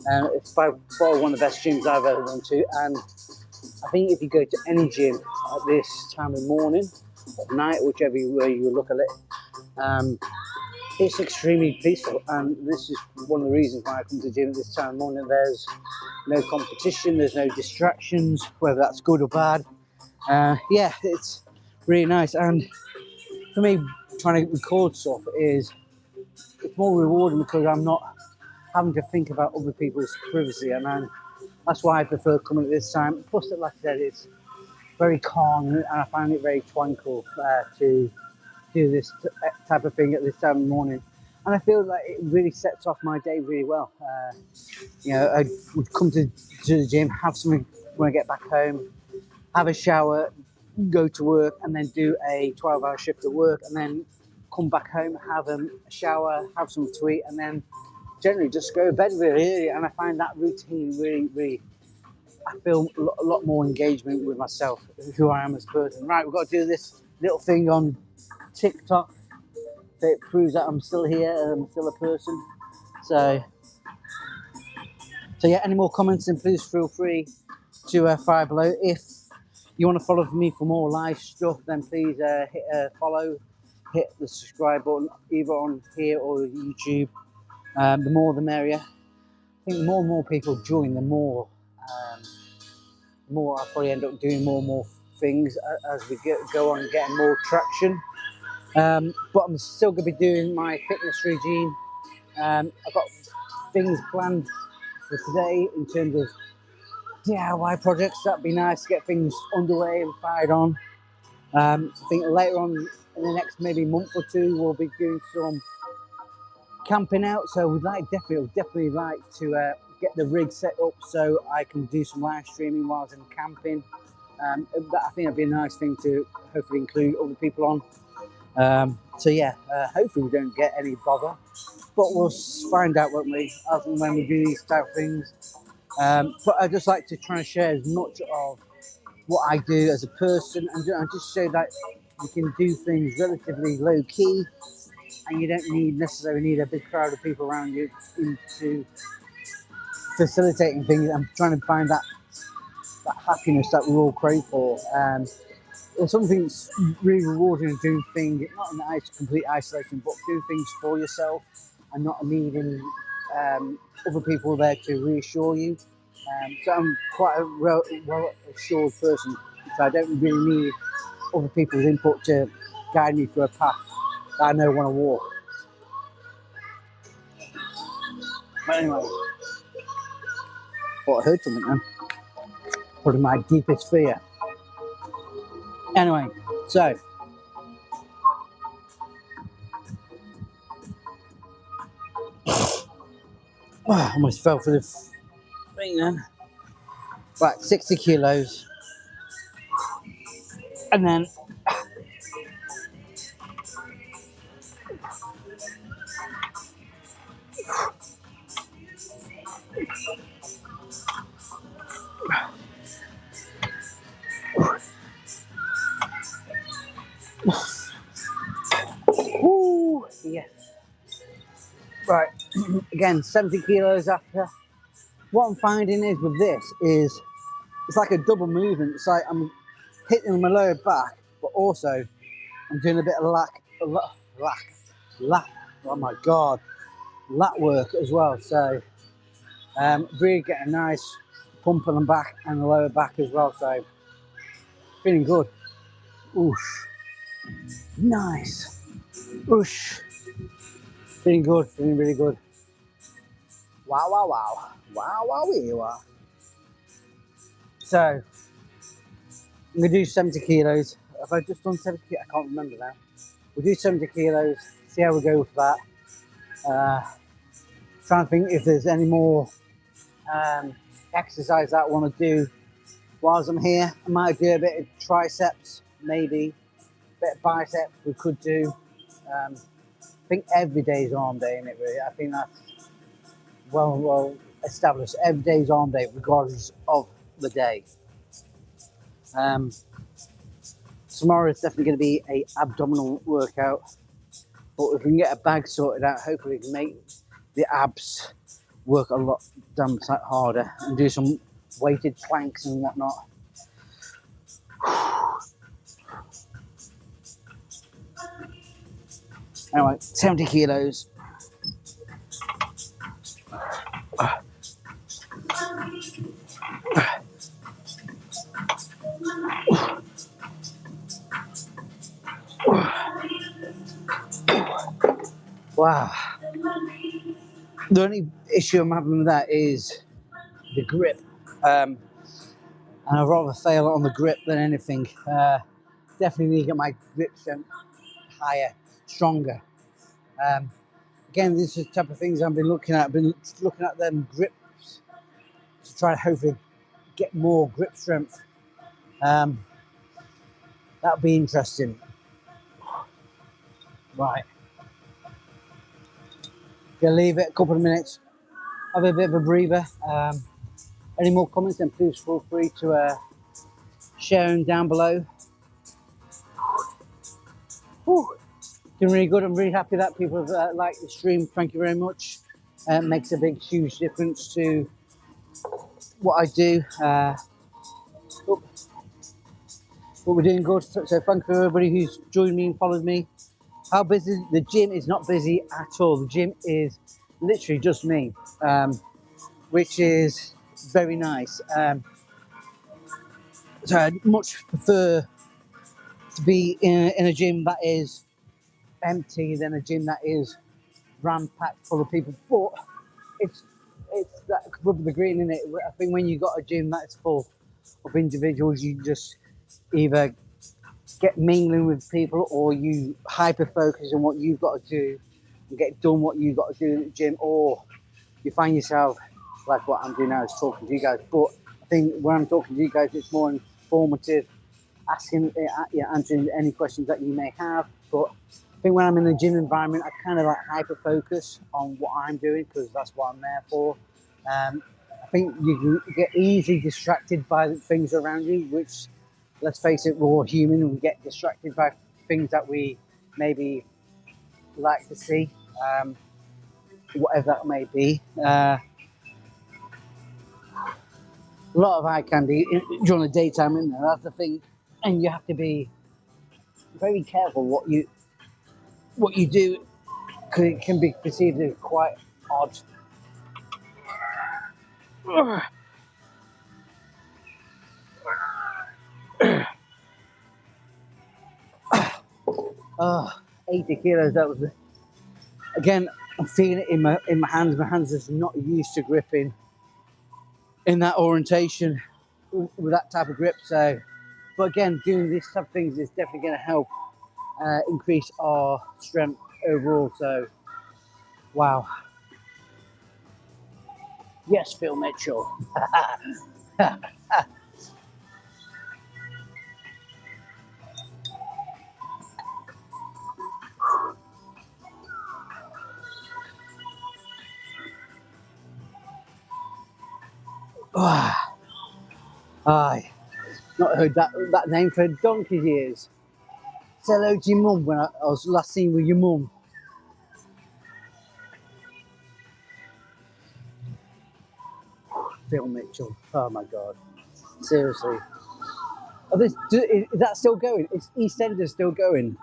It's by far one of the best gyms I've ever gone to, and I think if you go to any gym at this time of morning or night, whichever way you look at it, it's extremely peaceful, and this is one of the reasons why I come to the gym at this time of morning. There's no competition, there's no distractions, whether that's good or bad. Yeah, it's really nice, and for me, trying to record stuff it's more rewarding because I'm not having to think about other people's privacy, and that's why I prefer coming at this time. Plus, like I said, it's very calm, and I find it very tranquil to do this type of thing at this time of the morning. And I feel like it really sets off my day really well. You know, I would come to the gym, have something when I get back home, have a shower, go to work, and then do a 12-hour shift at work, and then come back home, have a shower, have some to eat, and then generally just go to bed really early. And I find that routine really, really, I feel a lot more engagement with myself, who I am as a person. Right, we've got to do this little thing on TikTok. it proves that I'm still here and I'm still a person. So yeah, any more comments, then please feel free to fire below. If you want to follow me for more live stuff, then please hit follow, hit the subscribe button, either on here or YouTube. The more the merrier. I think the more and more people join, the more I'll probably end up doing more and more things as we go on getting more traction. But I'm still going to be doing my fitness regime. I've got things planned for today in terms of DIY projects. That'd be nice to get things underway and fired on. I think later on in the next maybe month or two, we'll be doing some camping out. So we'd definitely like to get the rig set up so I can do some live streaming whilst I'm camping. I think that'd be a nice thing to hopefully include other people on. So yeah, hopefully we don't get any bother, but we'll find out, won't we, as and when we do these type of things. But I just like to try and share as much of what I do as a person, and just show that you can do things relatively low key, and you don't necessarily need a big crowd of people around you into facilitating things. I'm trying to find that happiness that we all crave for. Or something that's really rewarding and doing things, not in complete isolation, but doing things for yourself and not needing other people there to reassure you. So I'm quite a well assured person, so I don't really need other people's input to guide me through a path that I know I want to walk. But anyway, I heard something then. Probably my deepest fear. Anyway, so almost fell for the thing then. Right, 60 kilos. And then woo, yes. Right, again, 70 kilos after. What I'm finding is with this is it's like a double movement. It's like I'm hitting my lower back, but also I'm doing a bit of oh my God, lat work as well. So really getting a nice pump on the back and the lower back as well. So feeling good. Oosh, nice. Oosh, feeling good, feeling really good. Wow, wow, wow, wow, wow, wow. So I'm gonna do 70 kilos. Have I just done 70 kilos? I can't remember now. We'll do 70 kilos, see how we go with that. Trying to think if there's any more exercise that I want to do whilst I'm here. I might do a bit of triceps, maybe a bit of biceps we could do. I think every day is arm day, isn't it, really? I think that's well established. Every day is arm day, regardless of the day. Tomorrow is definitely going to be a abdominal workout, but if we can get a bag sorted out, hopefully we can make the abs work a lot damn harder and do some weighted planks and whatnot. Anyway, 70 kilos. Wow. The only issue I'm having with that is the grip. And I'd rather fail on the grip than anything. Definitely need to get my grip strength higher, stronger. Again, this is the type of things I've been looking at. I've been looking at them grips to try to hopefully get more grip strength. That'll be interesting. Right. Gonna leave it a couple of minutes, have a bit of a breather. Any more comments, then please feel free to share them down below. Whew. Doing really good. I'm really happy that people have liked the stream. Thank you very much. It makes a big, huge difference to what I do. But we're doing good. So thank you for everybody who's joined me and followed me. How busy? The gym is not busy at all. The gym is literally just me, which is very nice. So I'd much prefer to be in a gym that is empty than a gym that is ram-packed full of people. But it's that rub of the green in it. I think when you got a gym that's full of individuals, you just either get mingling with people or you hyper focus on what you've got to do and get done what you've got to do in the gym, or you find yourself like what I'm doing now is talking to you guys. But I think when I'm talking to you guys, it's more informative, answering any questions that you may have. But I think when I'm in the gym environment, I kind of like hyper focus on what I'm doing because that's what I'm there for. I think you can get easily distracted by the things around you, which, let's face it, we're all human and we get distracted by things that we maybe like to see, whatever that may be. A lot of eye candy during the daytime, isn't there? That's the thing, and you have to be very careful what you do because it can be perceived as quite odd. Oh, 80 kilos. That was again. I'm feeling it in my hands. My hands are just not used to gripping in that orientation with that type of grip. So, but again, doing these type of things is definitely going to help increase our strength overall. So, wow. Yes, Phil Mitchell. Aye, not heard that name for donkey's years. Say hello to your mum when I was last seen with your mum. Phil Mitchell. Oh my god. Seriously. Is that still going? Is EastEnders still going?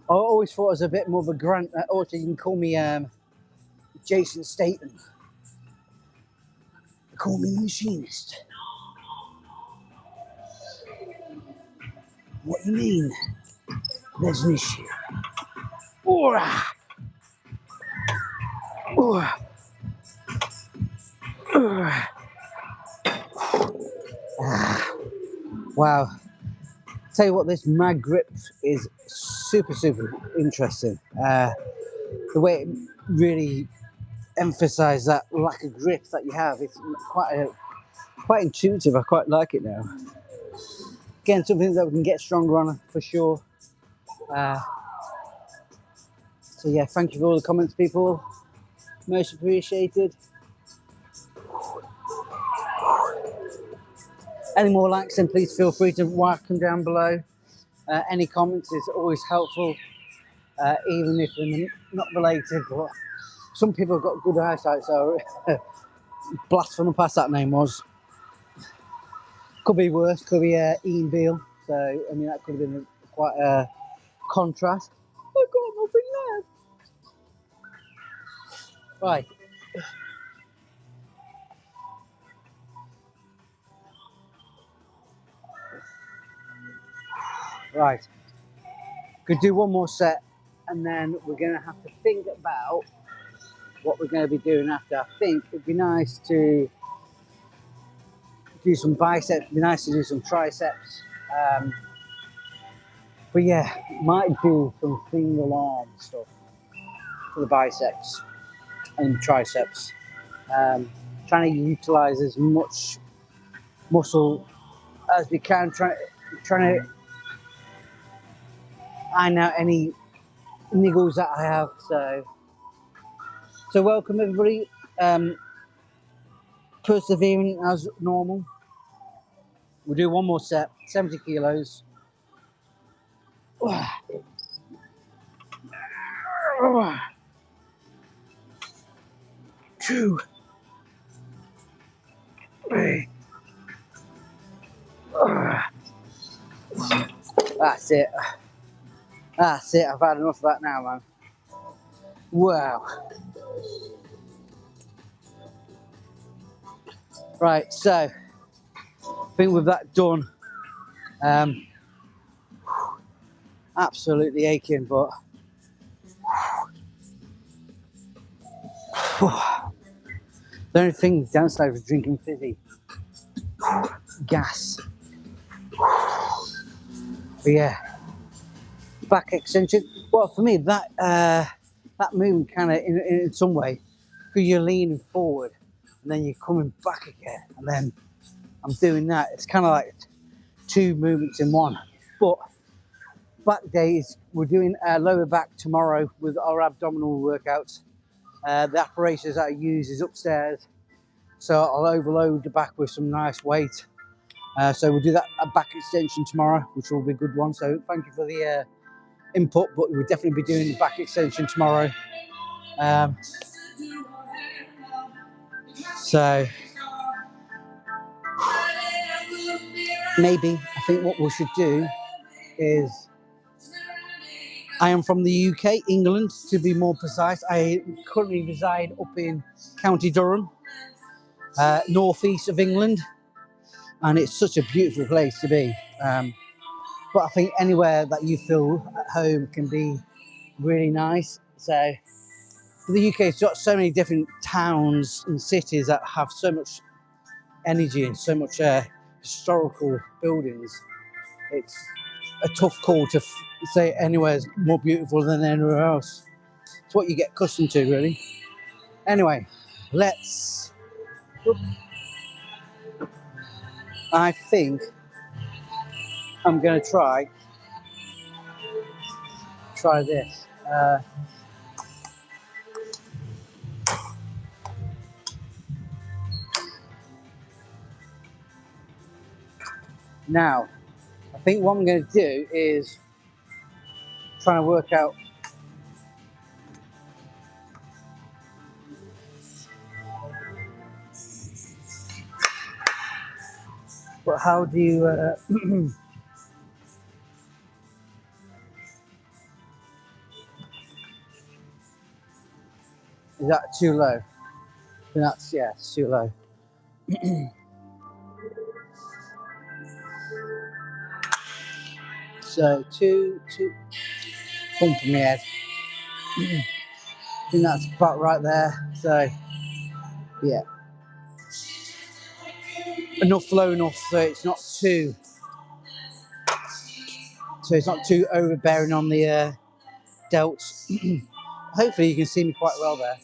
I always thought it was a bit more of a grunt. Or you can call me Jason Statham. Call me the machinist. What do you mean? There's an issue. Wow. Tell you what, this mag grip is super interesting. The way it really emphasised that lack of grip that you have, it's quite intuitive. I quite like it now. Again, something that we can get stronger on for sure. So yeah, thank you for all the comments, people. Most appreciated. Any more likes, then please feel free to whack them down below. Any comments is always helpful, even if they're not related. But some people have got good eyesight, so blast from the past that name was. Could be worse, could be Ian Beale. So, I mean, that could have been quite a contrast. I've got nothing left. Right. Right. Could do one more set, and then we're going to have to think about what we're going to be doing after. I think it'd be nice to do some biceps, it'd be nice to do some triceps. But yeah, might do some single arm stuff for the biceps and triceps. Trying to utilize as much muscle as we can, trying to iron out any niggles that I have. So welcome everybody. Persevering as normal. We'll do one more set, 70 kilos. 2, 3. That's it. That's it. I've had enough of that now, man. Wow. Right, so I think with that done, absolutely aching, but the only thing downside of drinking fizzy, gas. But yeah, back extension. Well, for me, that movement kind of, in some way, because you're leaning forward and then you're coming back again, and then I'm doing that. It's kind of like 2 movements in one. But back days, we're doing lower back tomorrow with our abdominal workouts. The apparatus that I use is upstairs, so I'll overload the back with some nice weight. So we'll do that a back extension tomorrow, which will be a good one. So thank you for the input, but we'll definitely be doing the back extension tomorrow. So maybe I think what we should do is, I am from the UK, England to be more precise. I currently reside up in County Durham, northeast of England, and it's such a beautiful place to be. But I think anywhere that you feel at home can be really nice. So the UK has got so many different towns and cities that have so much energy and so much historical buildings. It's a tough call to say anywhere's more beautiful than anywhere else. It's what you get accustomed to, really. Anyway, let's. I think I'm going to try this. Now, I think what I'm going to do is try and work out but how do you is that too low? That's, yeah, it's too low. So two bump in my head. I think that's about right there. So yeah, enough low enough so it's not too overbearing on the delts. Hopefully you can see me quite well there.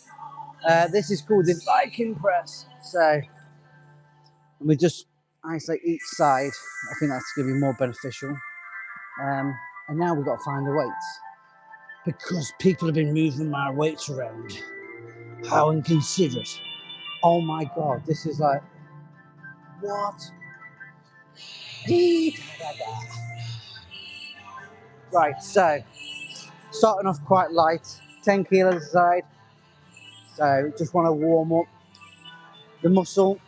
This is called the Viking press. So, and we just isolate each side. I think that's going to be more beneficial. And now we've got to find the weights, because people have been moving my weights around. How inconsiderate. Oh my God, this is like, what? Right, so starting off quite light, 10 kilos aside. So just want to warm up the muscle,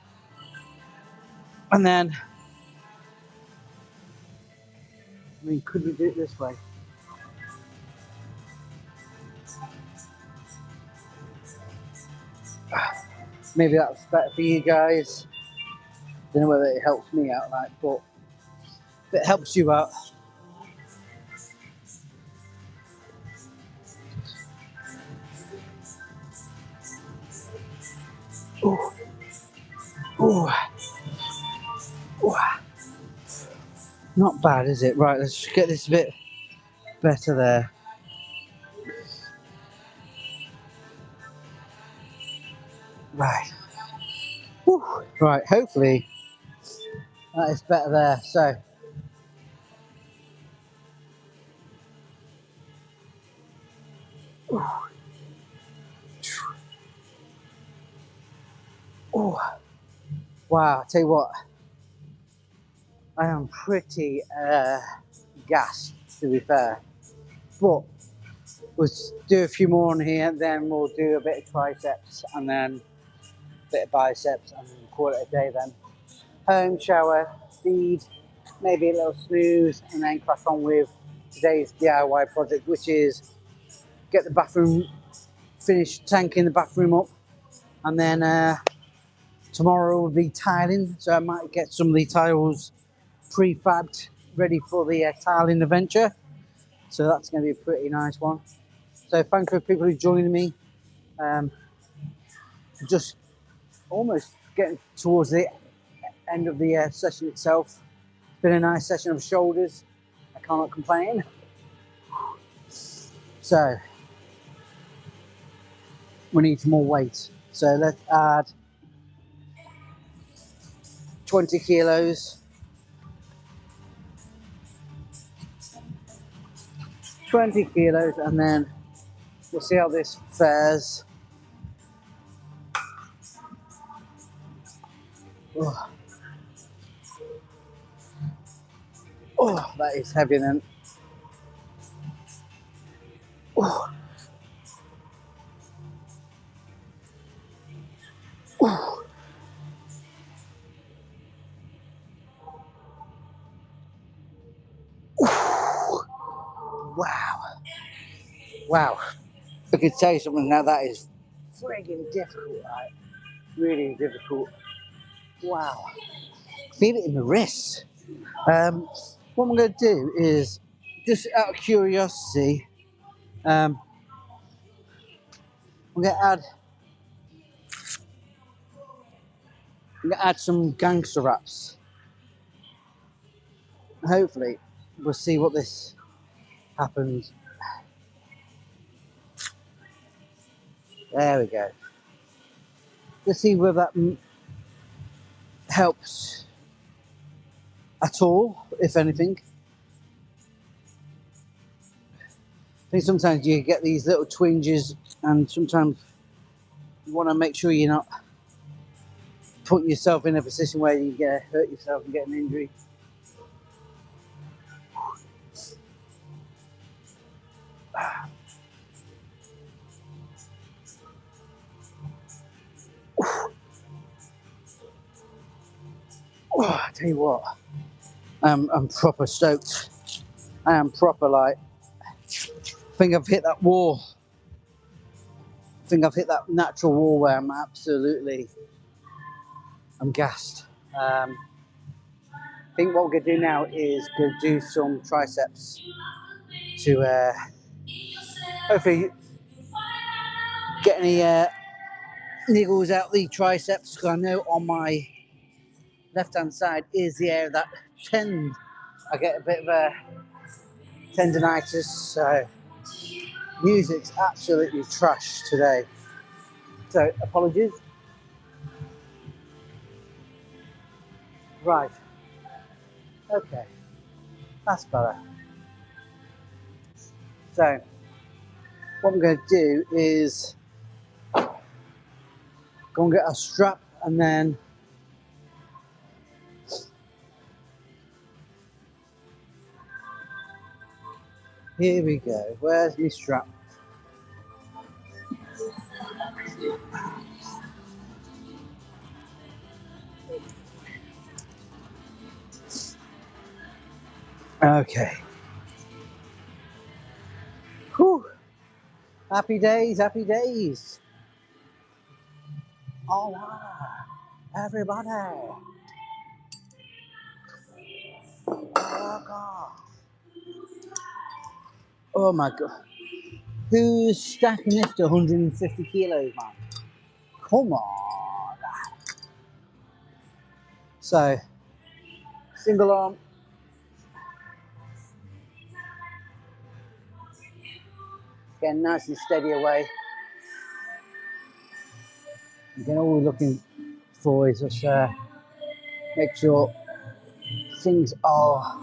and then, I mean, could we do it this way? Maybe that's better for you guys. Don't know whether it helps me out, like, but if it helps you out. Ooh. Ooh. Ooh. Not bad, is it? Right, let's get this a bit better there. Right. Whew. Right, hopefully that is better there. So, oh, wow, I tell you what, I am pretty gassed, to be fair. But We'll do a few more on here, then we'll do a bit of triceps and then a bit of biceps and call it a day then. Home, shower, feed, maybe a little snooze, and then crack on with today's DIY project, which is get the bathroom finished, tanking the bathroom up, and then tomorrow will be tiling, so I might get some of the tiles prefabbed, ready for the tiling adventure. So that's going to be a pretty nice one. So thank you for people who joined me. Just almost getting towards the end of the session itself. It's been a nice session of shoulders. I cannot complain. So we need some more weight. So let's add 20 kilos. 20 kilos, and then we'll see how this fares. Oh, oh, that is heavy then. Oh. Oh. Wow. Wow. I could tell you something now, that is friggin' difficult, right? Really difficult. Wow. Feel it in the wrists. What I'm going to do is, just out of curiosity, I'm going to add some gangster raps. Hopefully, we'll see what this happens. There we go. Let's see whether that helps at all, if anything. I think sometimes you get these little twinges, and sometimes you want to make sure you're not putting yourself in a position where you get hurt yourself and get an injury. Oh, I tell you what, I'm proper stoked. I am proper, like, I think I've hit that wall. I think I've hit that natural wall where I'm gassed. I think what we're going to do now is go do some triceps to hopefully get any niggles out the triceps, because I know on my left hand side is the area that I get a bit of a tendonitis, so music's absolutely trash today, so apologies. Right, okay, that's better. So what I'm going to do is go and get a strap, and then here we go. Where's my strap? Okay. Whew. Happy days, happy days. All right, everybody. Oh, God. Oh my God. Who's stacking this to 150 kilos, man? Come on. So, single arm. Getting nice and steady away. Again, all we're looking for is just make sure things are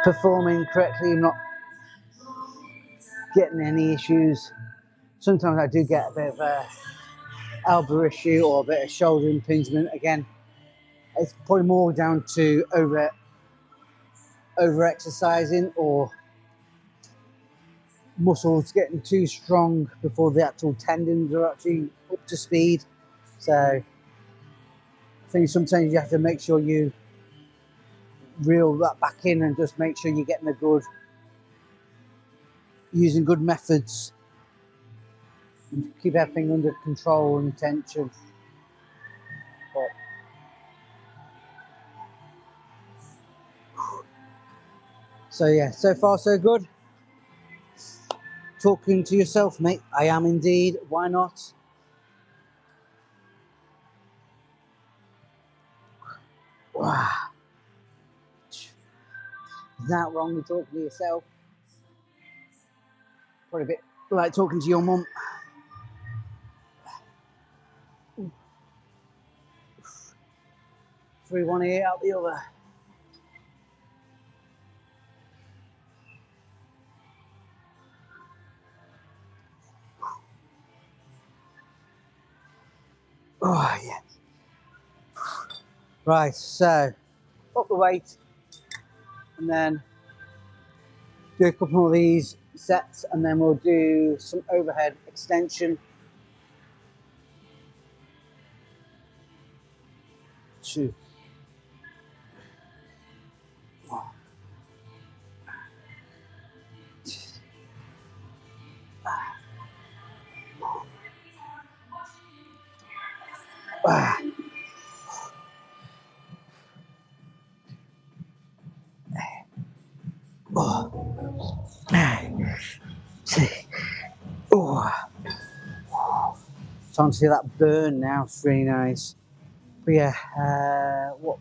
performing correctly, not getting any issues. Sometimes I do get a bit of a elbow issue or a bit of shoulder impingement. Again, it's probably more down to over exercising or muscles getting too strong before the actual tendons are actually up to speed. So I think sometimes you have to make sure you reel that back in and just make sure you're getting using good methods and keep everything under control and tension. But, so yeah, so far so good. Talking to yourself, mate. I am indeed. Why not? Wow. Not wrong with talking to yourself. Probably a bit like talking to your mum. Through one ear, out the other. Oh, yeah. Right, so up the weight and then do a couple of these sets and then we'll do some overhead extension. 2. Ah. Oh. Oh. Time to see that burn now. It's really nice. But yeah, what?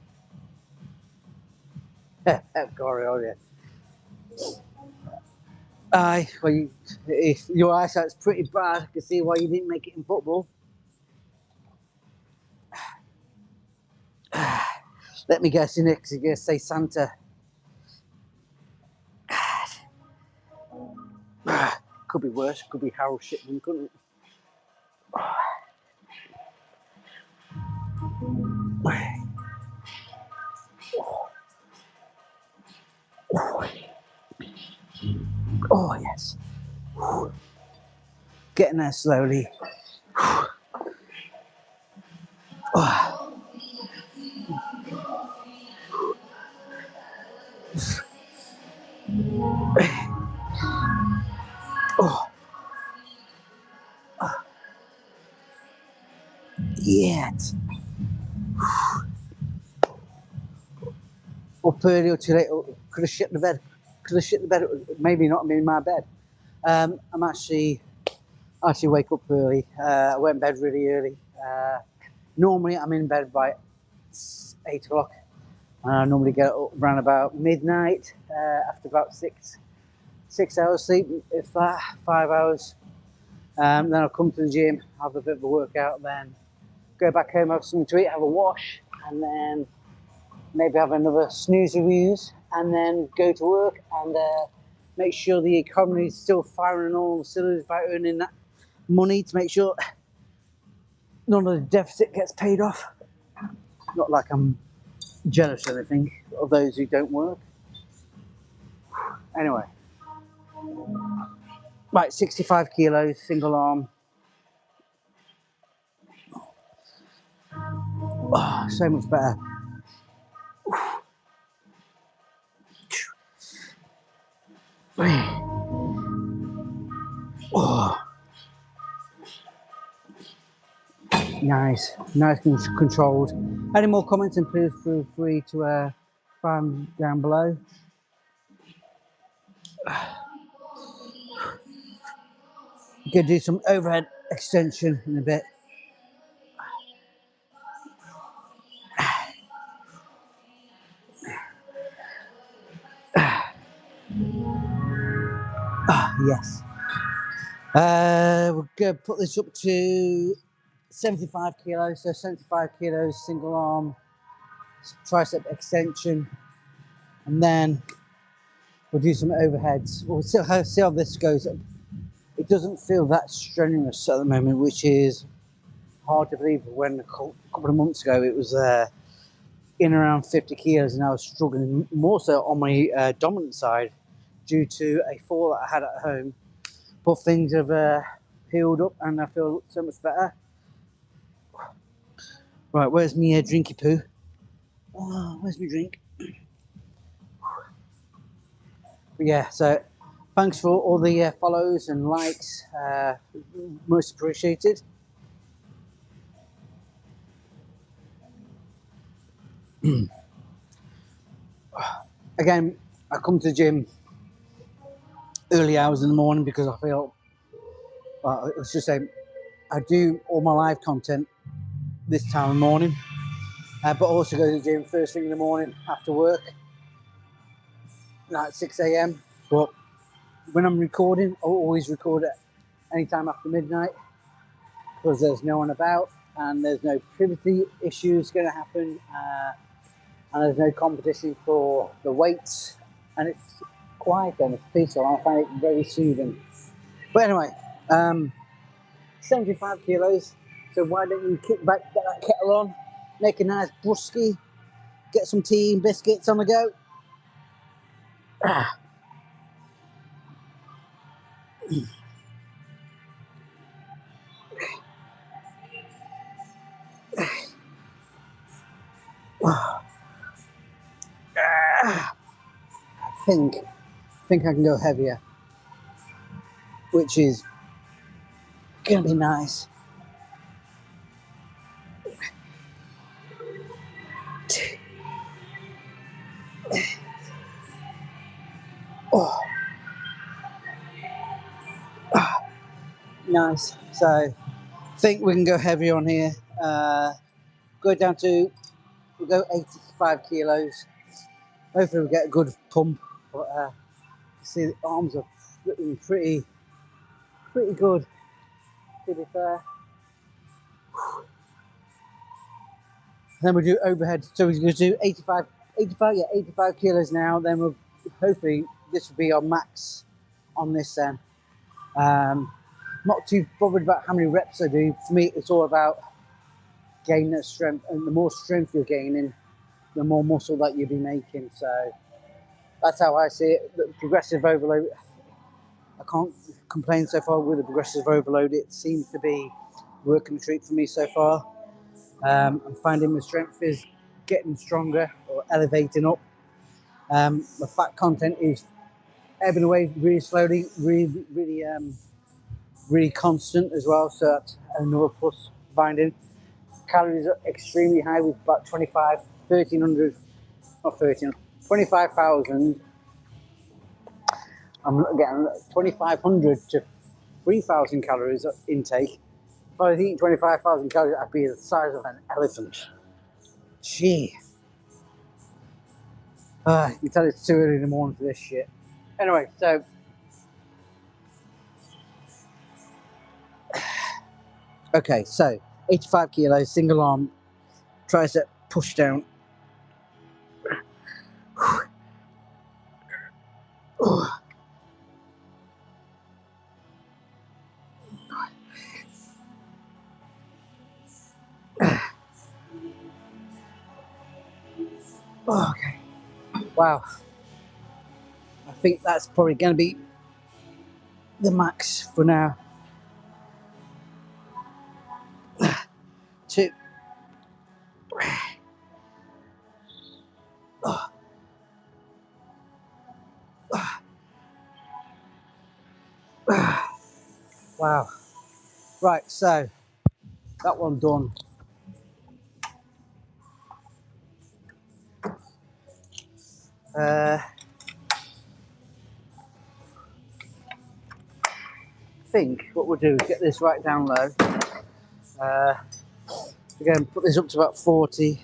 Gory, oh yeah. Aye, well, if your eyesight's pretty bad, I can see why you didn't make it in football. Let me guess, your next, you're going to say Santa. Could be worse, could be Harold Shipman, couldn't it? Oh, yes. Getting there slowly. Oh. Oh. Yet. Up early or too late, could have shit the bed. Could have shit the bed, maybe not in my bed. I'm actually wake up early. I went to bed really early. Normally I'm in bed by 8 o'clock. I normally get up around about midnight after about 6 hours sleep, if that, 5 hours. Then I'll come to the gym, have a bit of a workout, then go back home, have something to eat, have a wash, and then maybe have another snoozy-woos, and then go to work and make sure the economy is still firing on all cylinders by earning that money to make sure none of the deficit gets paid off. Not like I'm jealous or anything of those who don't work. Anyway, right, 65 kilos, single arm. Oh, so much better. Oh, nice and controlled. Any more comments, and please feel free to find down below. Gonna do some overhead extension in a bit. Yes. We're gonna put this up to 75 kilos. So 75 kilos, single arm, tricep extension, and then we'll do some overheads. We'll see how this goes. It doesn't feel that strenuous at the moment, which is hard to believe. When a couple of months ago it was in around 50 kilos, and I was struggling more so on my dominant side due to a fall that I had at home but things have healed up and I feel so much better. Right, where's me drinky poo? Oh, where's my drink? But yeah, so thanks for all the follows and likes. Most appreciated. Again, I come to the gym early hours in the morning because I feel, well, let's just say, I do all my live content this time of morning, but also go to the gym first thing in the morning after work, at 6 a.m. But when I'm recording, I always record at any time after midnight because there's no one about and there's no privacy issues going to happen, and there's no competition for the weights, and it's quiet and it's peaceful. I find it very soothing. But anyway, 75 kilos. So why don't you kick back, get that kettle on, make a nice brusky, get some tea and biscuits on the go. I think I can go heavier, which is gonna be nice. Oh, nice. So I think we can go heavier on here. Go down to, we'll go 85 kilos. Hopefully we'll get a good pump. But you see the arms are pretty good, to be fair. Then we'll do overhead. So we're going to do 85 kilos now. Then we'll hopefully this will be our max on this then. Not too bothered about how many reps I do. For me, it's all about gaining that strength, and the more strength you're gaining, the more muscle that you'll be making. So that's how I see it. The progressive overload, I can't complain so far with the progressive overload. It seems to be working a treat for me so far. I'm finding my strength is getting stronger or elevating up. The fat content is ebbing away really slowly, really constant as well. So that's another plus finding. Calories are extremely high with about 1,300, not 13, 25,000. I'm getting 2,500 to 3,000 calories intake. If I was eating 25,000 calories, I'd be the size of an elephant. Gee. You can tell it's too early in the morning for this shit. Anyway, so okay, so 85 kilos, single arm, tricep push down. Okay. Wow. I think that's probably going to be the max for now. 2. Wow. Right, so that one done. I think what we'll do is get this right down low. Again, put this up to about 40.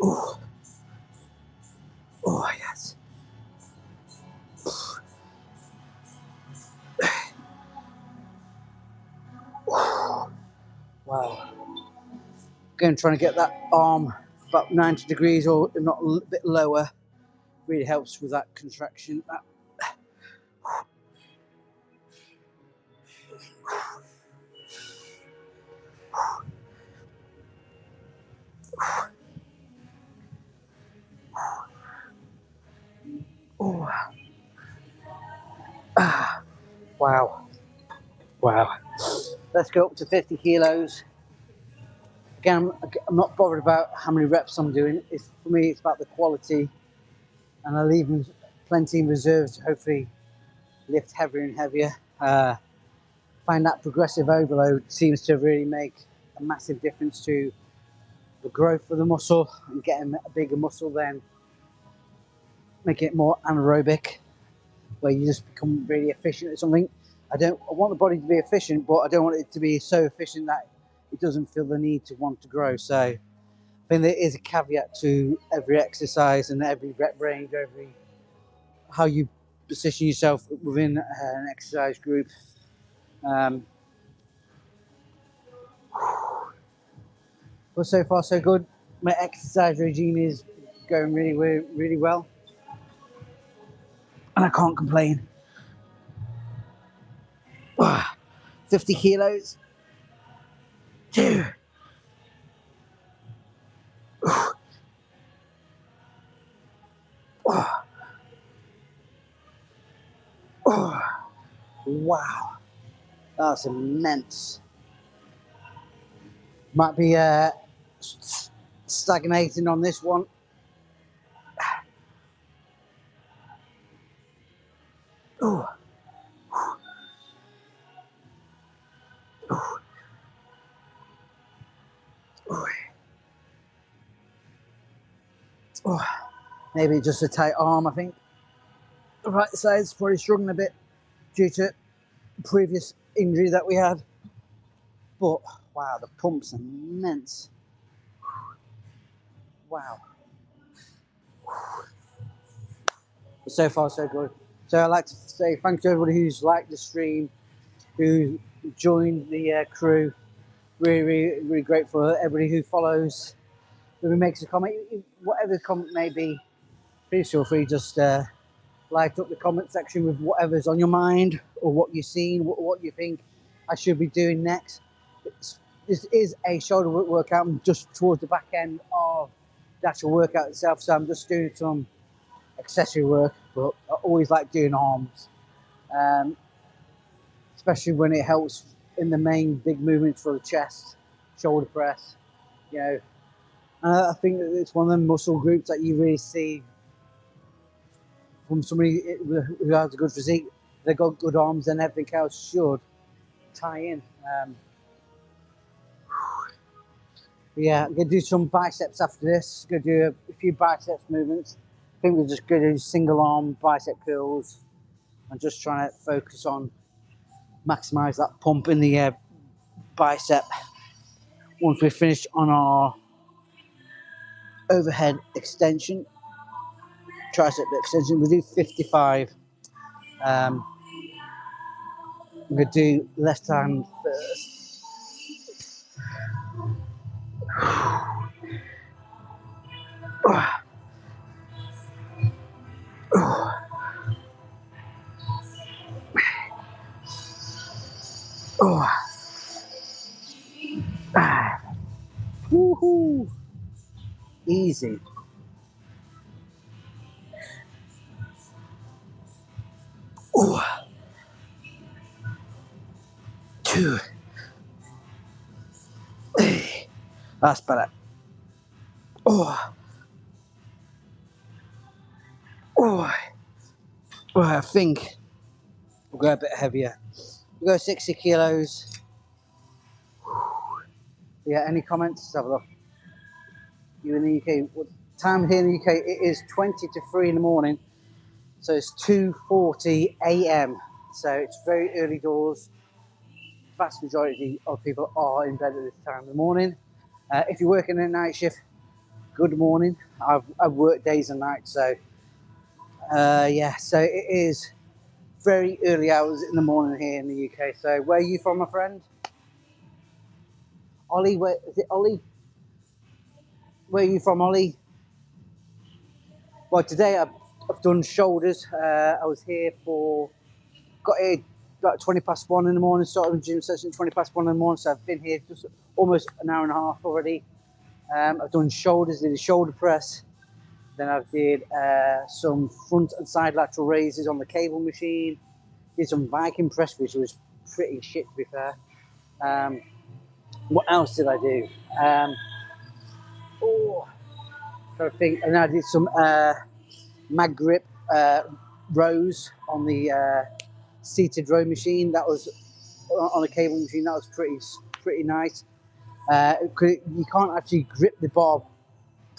Oh, oh yes. Wow. Again, trying to get that arm about 90 degrees or if not a bit lower. Really helps with that contraction. Oh. Ah. Wow. Wow. Let's go up to 50 kilos. Again, I'm not bothered about how many reps I'm doing. For me, it's about the quality. And I leave plenty in reserve to hopefully lift heavier and heavier. Find that progressive overload seems to really make a massive difference to the growth of the muscle and getting a bigger muscle, then make it more anaerobic, where you just become really efficient at something. I want the body to be efficient, but I don't want it to be so efficient that it doesn't feel the need to want to grow. So I think there is a caveat to every exercise and every rep range, how you position yourself within an exercise group. But so far so good. My exercise regime is going really well, and I can't complain. 50 kilos. 2. Wow, that's immense. Might be stagnating on this one. Oh. Maybe just a tight arm, I think. The right side's probably struggling a bit due to previous injury that we had. But wow, the pump's immense. Wow. But so far so good. So I'd like to say thank you to everybody who's liked the stream, who joined the crew. Really grateful. Everybody who follows, who makes a comment, whatever the comment may be, please feel free, just light up the comment section with whatever's on your mind or what you've seen, what you think I should be doing next. This is a shoulder workout. I'm just towards the back end of the actual workout itself, so I'm just doing some accessory work, but I always like doing arms, especially when it helps in the main big movements for the chest, shoulder press, you know. I think that it's one of the muscle groups that you really see from somebody who has a good physique. They've got good arms, and everything else should tie in. Yeah, I'm going to do some biceps after this. Going to do a few biceps movements. I think we're just going to do single arm bicep curls. I'm just trying to focus on maximize that pump in the bicep. Once we're finished on our overhead extension, tricep extension, we'll do 55. I'm going to do left hand first. Woohoo! Easy. Oh. 2. That's better. Oh. I think we'll go a bit heavier. We'll go 60 kilos. Yeah, any comments? Let's have a look. You in the UK? What time here in the UK? It is 20 to 3 in the morning. So it's 2:40 a.m. So it's very early doors. Vast majority of people are in bed at this time in the morning. If you're working a night shift, good morning. I've worked days and nights, so yeah. So it is very early hours in the morning here in the UK. So where are you from, my friend? Ollie, where is it? Ollie, where are you from, Ollie? Well, today I've done shoulders. I was here got here about 20 past 1 in the morning, started the gym session at 20 past 1 in the morning, so I've been here just almost an hour and a half already. I've done shoulders, did a shoulder press, Then I did some front and side lateral raises on the cable machine. Did some Viking press, which was pretty shit to be fair. What else did I do? Trying to think. And I did some mag grip rows on the seated row machine. That was on a cable machine. That was pretty nice. You can't actually grip the bar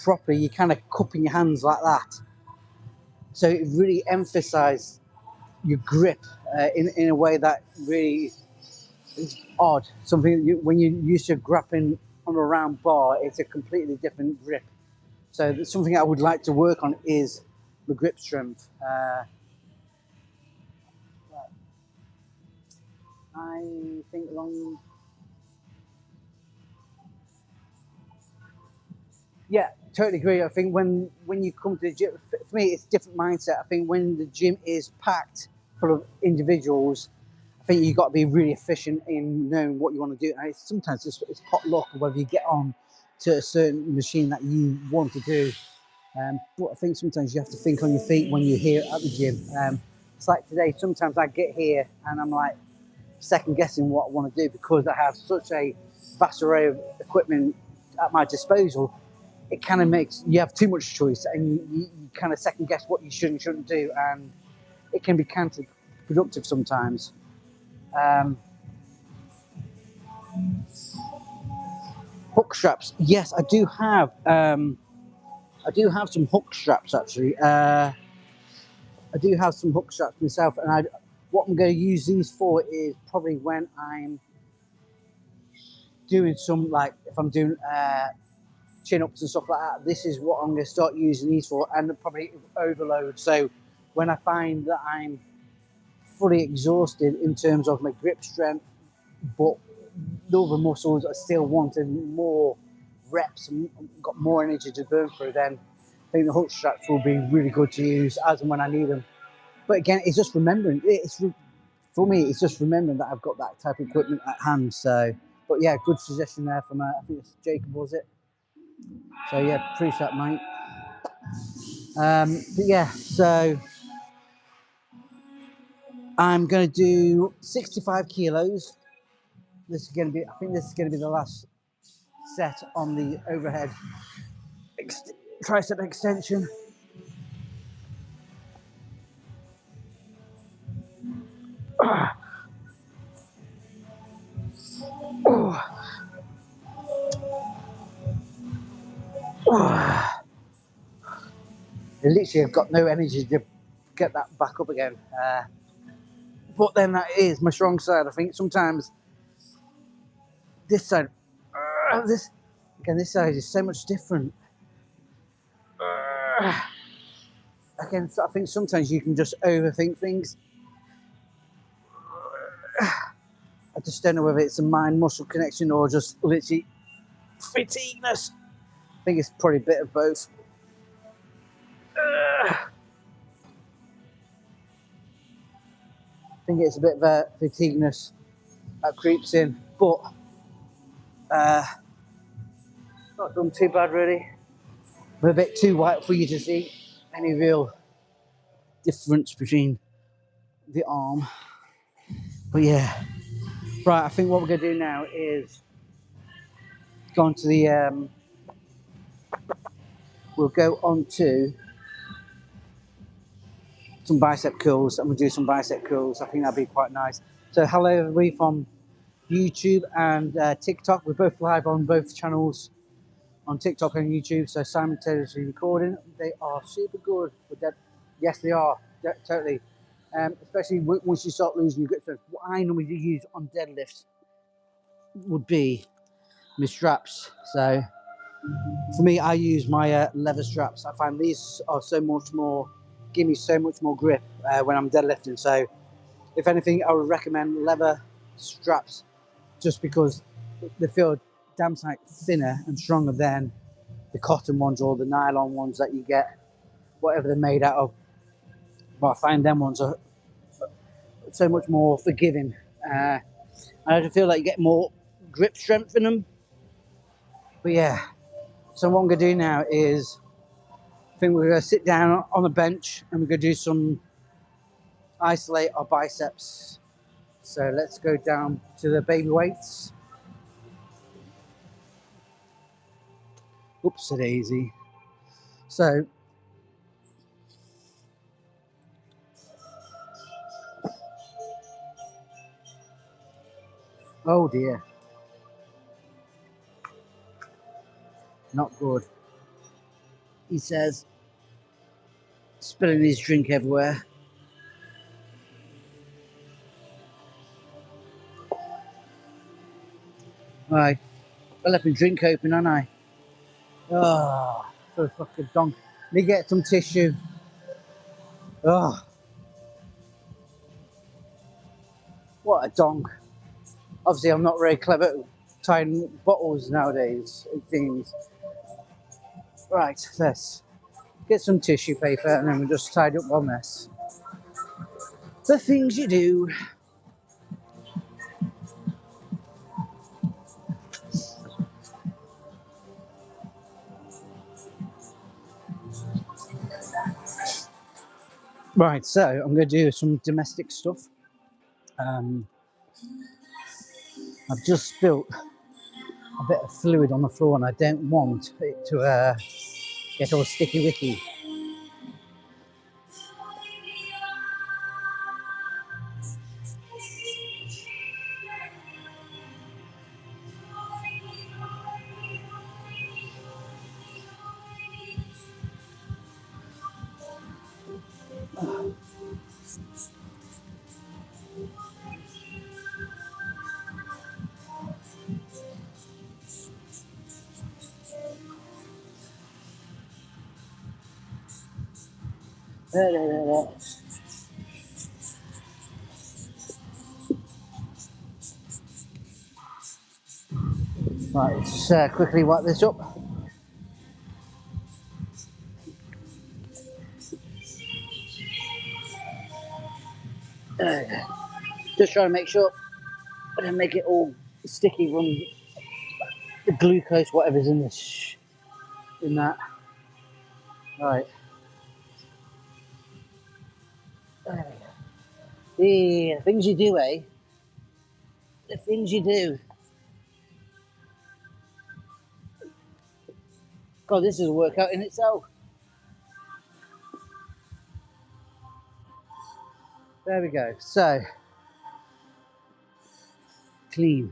properly. You kind of cupping your hands like that. So it really emphasised your grip in a way that really is odd. Something when you're used to grappling on a round bar, it's a completely different grip. So something I would like to work on is the grip strength. I think along. Yeah, totally agree. I think when you come to the gym, for me, it's a different mindset. I think when the gym is packed full of individuals, I think you've got to be really efficient in knowing what you want to do. And sometimes it's pot luck whether you get on to a certain machine that you want to do. But I think sometimes you have to think on your feet when you're here at the gym. It's like today, sometimes I get here and I'm like second guessing what I want to do because I have such a vast array of equipment at my disposal. It kind of makes you have too much choice and you kind of second guess what you should and shouldn't do, and it can be counterproductive sometimes. Hook straps, yes, I do have. I do have some hook straps actually. I do have some hook straps myself, and what I'm going to use these for is probably when I'm doing some, like if I'm doing chin-ups and stuff like that. This is what I'm going to start using these for, and probably overload. So when I find that I'm fully exhausted in terms of my grip strength, but the other muscles are still wanting more reps and got more energy to burn through, then I think the hook straps will be really good to use as and when I need them. But again, it's just remembering. For me, it's just remembering that I've got that type of equipment at hand. So, but yeah, good suggestion there from I think it's Jacob, was it? So yeah, appreciate that, mate. But yeah, so I'm going to do 65 kilos. This is going to be, I think this is going to be the last set on the overhead tricep extension. Literally, I've got no energy to get that back up again. But then that is my strong side. I think sometimes this side, this side is so much different. Again, I think sometimes you can just overthink things. I just don't know whether it's a mind-muscle connection or just literally fatigueness. I think it's probably a bit of both. I think it's a bit of a fatigueness that creeps in, but not done too bad really. I'm a bit too white for you to see any real difference between the arm. But yeah, right, I think what we're going to do now is go on to the, we'll go on to some bicep curls, and we'll do some bicep curls. I think that'd be quite nice. So hello everybody from YouTube and TikTok. We're both live on both channels, on TikTok and YouTube. So simultaneously recording. They are super good for dead. Yes, they are totally. Especially once you start losing your grip strength. What I normally use on deadlifts would be my straps. So for me, I use my leather straps. I find these are so much more, give me so much more grip when I'm deadlifting. So if anything, I would recommend leather straps just because they feel damn sight thinner and stronger than the cotton ones or the nylon ones that you get, whatever they're made out of. But I find them ones are so much more forgiving. I just feel like you get more grip strength in them. But yeah, so what I'm going to do now is think we're going to sit down on the bench and we're going to do some isolate our biceps. So let's go down to the baby weights. Oops, a daisy. So oh dear, not good. He says, spilling his drink everywhere. Right, I left my drink open, haven't I? Oh, for a fucking donk. Let me get some tissue. Oh, what a donk. Obviously, I'm not very clever at tying bottles nowadays, it seems. Right, let's get some tissue paper and then we'll just tidy up one mess. The things you do. Right, so I'm going to do some domestic stuff. I've just spilt a bit of fluid on the floor and I don't want it to get all sticky wicky. Right, let's quickly wipe this up. Just trying to make sure I don't make it all sticky from the glucose, whatever's in this, in that. Right. The things you do, eh? The things you do. God, this is a workout in itself. There we go. So, clean.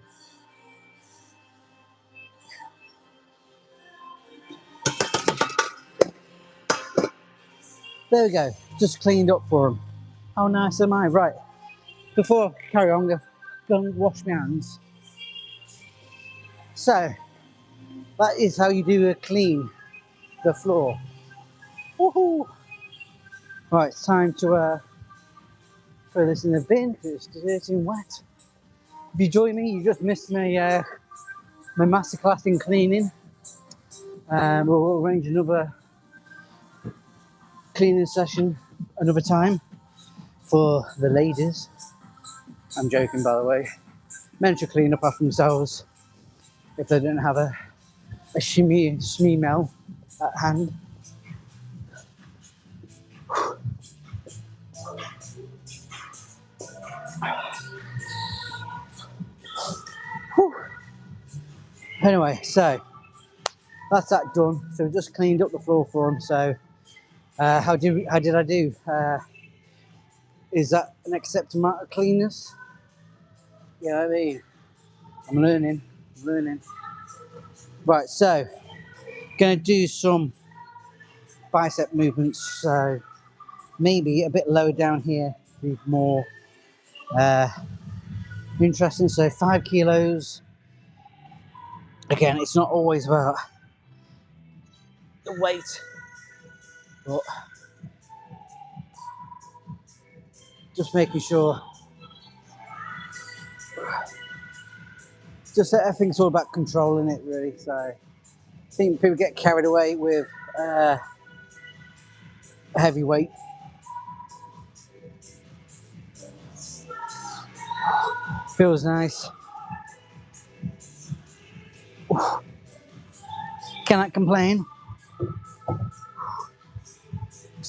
There we go. Just cleaned up for them. How nice am I? Right. Before I carry on, I'm going to go and wash my hands. So, that is how you do a clean the floor. Woohoo! Right, it's time to throw this in the bin because it's dirty and wet. If you join me, you just missed my my masterclass in cleaning. We'll arrange another cleaning session another time for the ladies. I'm joking, by the way. Men should clean up after themselves if they don't have a smell at hand. Whew. Anyway, so that's that done. So we just cleaned up the floor for them. So how did I do? Is that an acceptable amount of cleanness? You know what I mean? I'm learning. Right, so gonna do some bicep movements. So maybe a bit lower down here, be more interesting. So 5 kilos. Again, it's not always about the weight, but just making sure. Just everything's all about controlling it, really. So I think people get carried away with heavy weight. Feels nice. Cannot complain.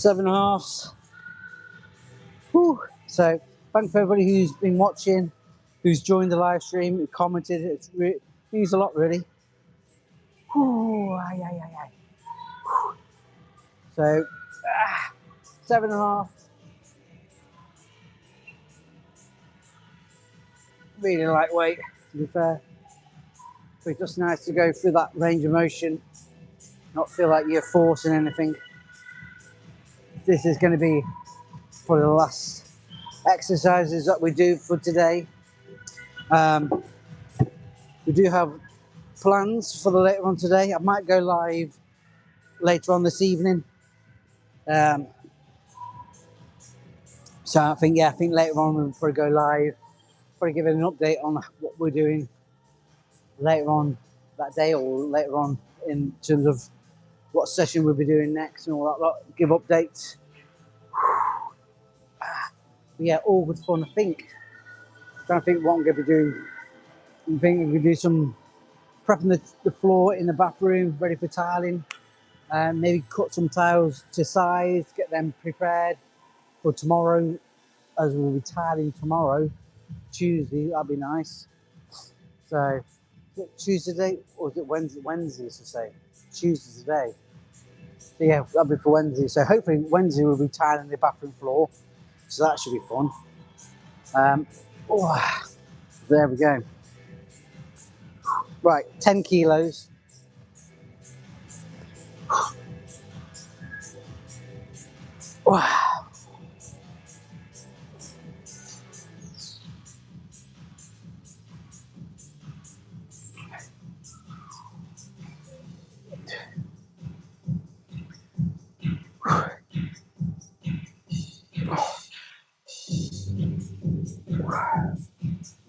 7.5s. Whew. So thanks for everybody who's been watching, who's joined the live stream, who commented. It means a lot, really. Whew. Aye, aye, aye, aye. Whew. So 7.5. Really lightweight, to be fair. But it's just nice to go through that range of motion, not feel like you're forcing anything. This is going to be for the last exercises that we do for today. We do have plans for the later on today. I might go live later on this evening. So I think later on we'll probably go live, probably give an update on what we're doing later on that day, or later on in terms of what session we'll be doing next and all that lot, give updates. But yeah, all good fun. I'm trying to think what I'm going to be doing. I'm thinking we could do some prepping the floor in the bathroom, ready for tiling. Maybe cut some tiles to size, get them prepared for tomorrow, as we'll be tiling tomorrow, Tuesday. That'd be nice. So, is it Tuesday day, or is it Wednesday? Wednesday, to say. Tuesday today. So yeah, that'll be for Wednesday. So hopefully Wednesday we'll be tiling the bathroom floor. So that should be fun. There we go. Right, 10 kilos.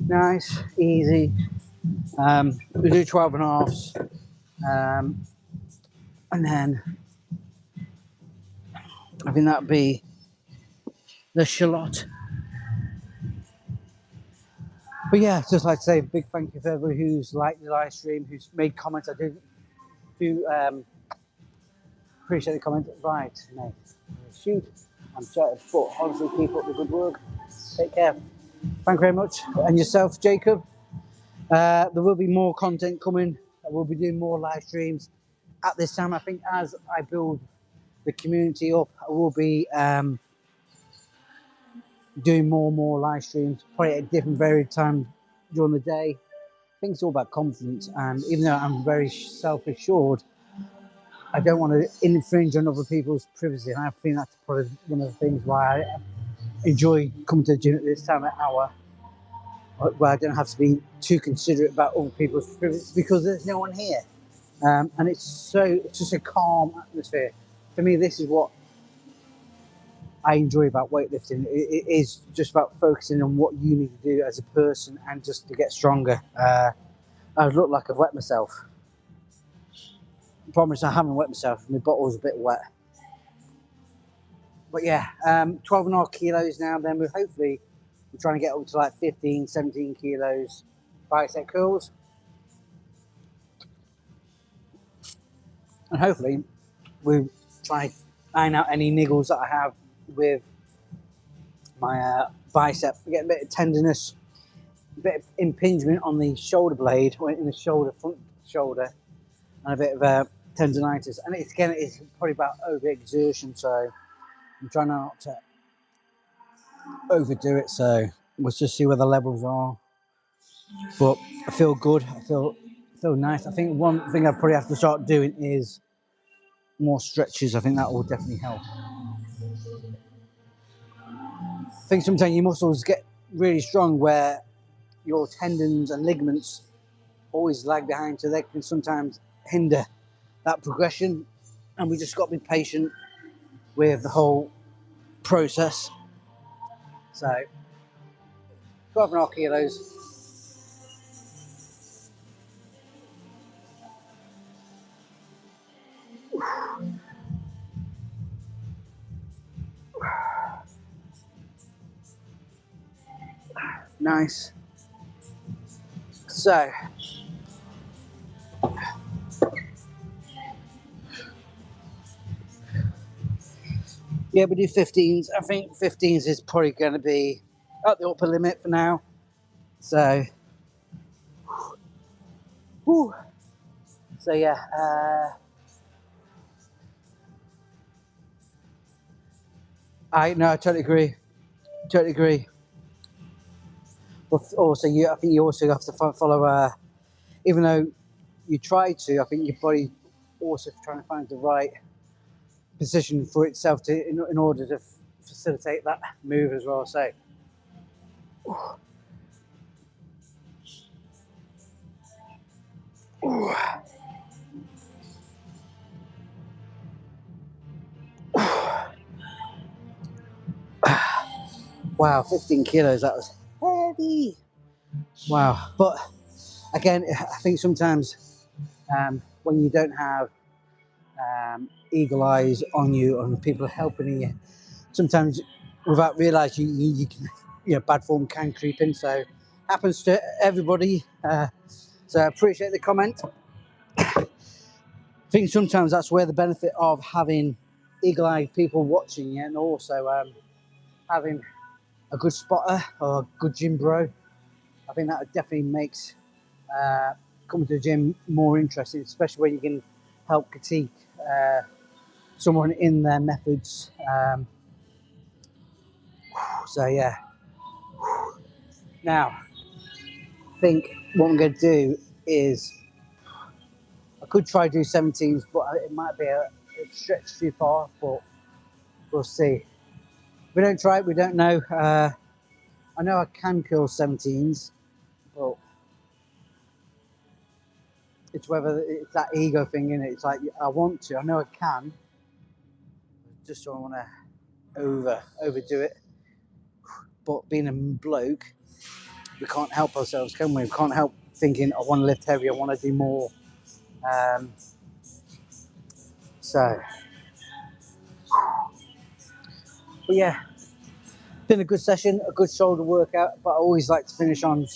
Nice, easy. We do 12.5s. And then I think that'd be the shallot. But yeah, just like to say a big thank you for everybody who's liked the live stream, who's made comments. I do appreciate the comment. Right, mate. Shoot. I'm sorry, but honestly, keep up the good work. Take care. Thank you very much. And yourself, Jacob. There will be more content coming. We'll be doing more live streams at this time. I think as I build the community up, I will be doing more and more live streams, probably at different varied times during the day. I think it's all about confidence, and even though I'm very self-assured, I don't want to infringe on other people's privacy, and I think that's probably one of the things why I enjoy coming to the gym at this time of hour, where I don't have to be too considerate about other people's privacy, because there's no one here. And it's just a calm atmosphere. For me, this is what I enjoy about weightlifting. It is just about focusing on what you need to do as a person and just to get stronger. I look like I've wet myself. I promise I haven't wet myself. My bottle's a bit wet. But yeah, 12.5 kilos now. Then we're trying to get up to like 15, 17 kilos bicep curls. And hopefully we'll try and iron out any niggles that I have with my bicep. Get a bit of tenderness, a bit of impingement on the shoulder blade, or in the front shoulder, and a bit of tendonitis. And it's probably about overexertion, so I'm trying not to overdo it. So we'll just see where the levels are. But I feel good. I feel nice. I think one thing I probably have to start doing is more stretches. I think that will definitely help. I think sometimes your muscles get really strong where your tendons and ligaments always lag behind, so they can sometimes hinder that progression, and we just got to be patient with the whole process. So 12.5 kilos. Nice. So Yeah, we do 15s. I think 15s is probably going to be at the upper limit for now. So, whew. So yeah. I totally agree. Totally agree. But also, I think you also have to follow. Even though you try to, I think your body also trying to find the right position for itself to in order to facilitate that move as well. So. Wow, 15 kilos, that was heavy. Wow. But again, I think sometimes when you don't have eagle eyes on you and people helping you, sometimes without realizing you can, bad form can creep in. So happens to everybody. So I appreciate the comment. I think sometimes that's where the benefit of having eagle-eyed people watching you, and also having a good spotter or a good gym bro. I think that definitely makes coming to the gym more interesting, especially when you can help critique someone in their methods. So yeah. Now, I think what I'm going to do is I could try to do 17s, but it might be a stretch too far. But we'll see. If we don't try it, we don't know. I know I can curl 17s, but it's whether it's that ego thing in it. It's like I want to. I know I can. Just don't want to overdo it. But being a bloke, we can't help ourselves, can we? We can't help thinking I want to lift heavy. I want to do more. So, but yeah, been a good session, a good shoulder workout. But I always like to finish on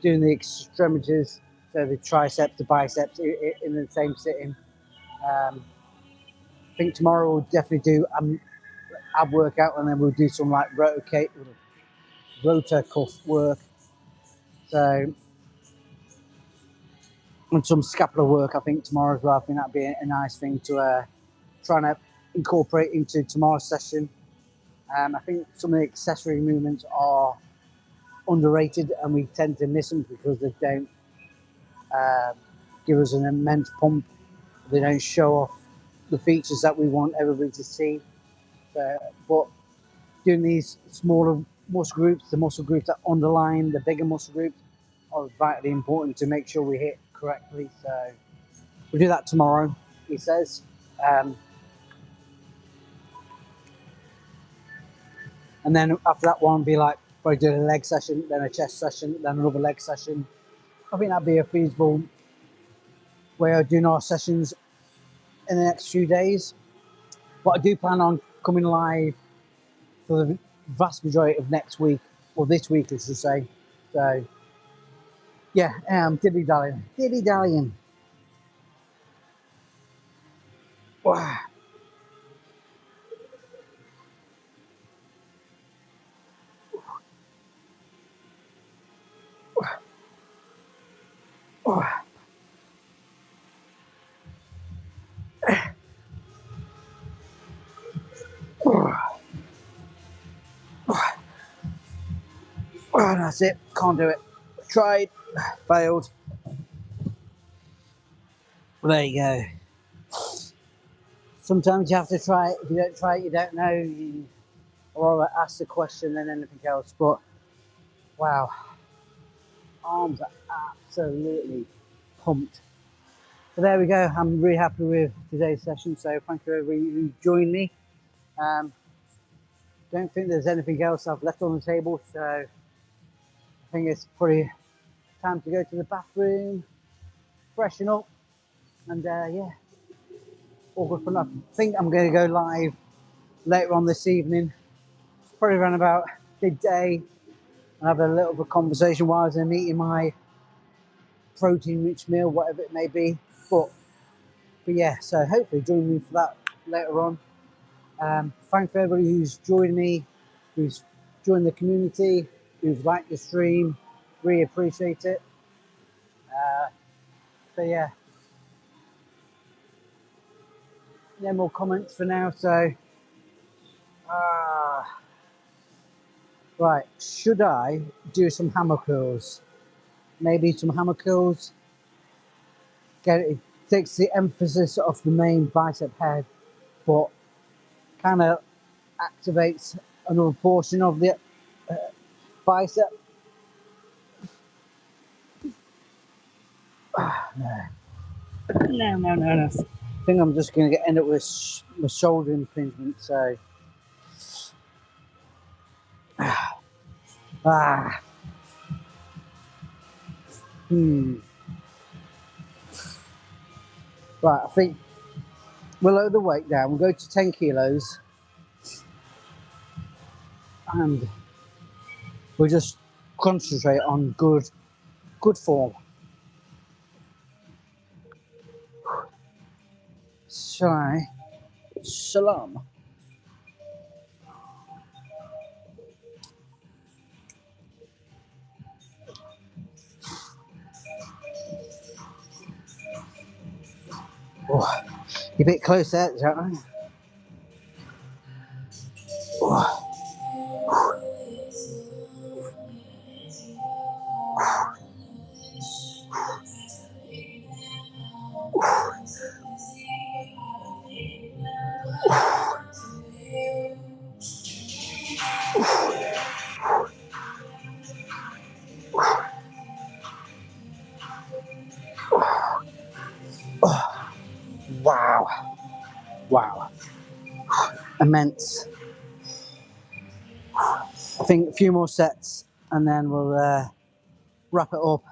doing the extremities, so the triceps, the biceps in the same sitting. I think tomorrow we'll definitely do ab workout, and then we'll do some like rotor cuff work. So, and some scapular work, I think, tomorrow as well. I think that'd be a nice thing to try and incorporate into tomorrow's session. I think some of the accessory movements are underrated, and we tend to miss them because they don't give us an immense pump. They don't show off the features that we want everybody to see. But doing these smaller muscle groups, the muscle groups that underline the bigger muscle groups, are vitally important to make sure we hit correctly. So we'll do that tomorrow, he says. And then after that one, be like, probably do a leg session, then a chest session, then another leg session. I think that'd be a feasible way of doing our sessions in the next few days. But I do plan on coming live for the vast majority of next week, or this week, I should say. So, yeah, dilly-dallying. Dilly-dallying. Wow. Oh, that's it. Can't do it. Tried, failed. Well, there you go. Sometimes you have to try it. If you don't try it, you don't know. Or ask the question than anything else. But wow, arms are absolutely pumped. So there we go. I'm really happy with today's session. So thank you everybody who joined me. Don't think there's anything else I've left on the table. So I think it's probably time to go to the bathroom, freshen up, and yeah, all good for enough. I think I'm going to go live later on this evening, probably around about midday, and have a little bit of a conversation while I'm eating my protein-rich meal, whatever it may be. But yeah, so hopefully join me for that later on. Thanks for everybody who's joined me, who's joined the community, who's liked the stream. Really appreciate it. So yeah, no more comments for now. So, right, should I do some hammer curls? Maybe some hammer curls. Get it takes the emphasis off the main bicep head, but kind of activates another portion of the bicep. No. I think I'm just going to end up with my shoulder impingement. So, Right, I think we'll lower the weight down. We'll go to 10 kilos, and we'll just concentrate on good form. Shalom. Oh, you're a bit close there, aren't you? Oh. Wow. Immense. I think a few more sets and then we'll wrap it up.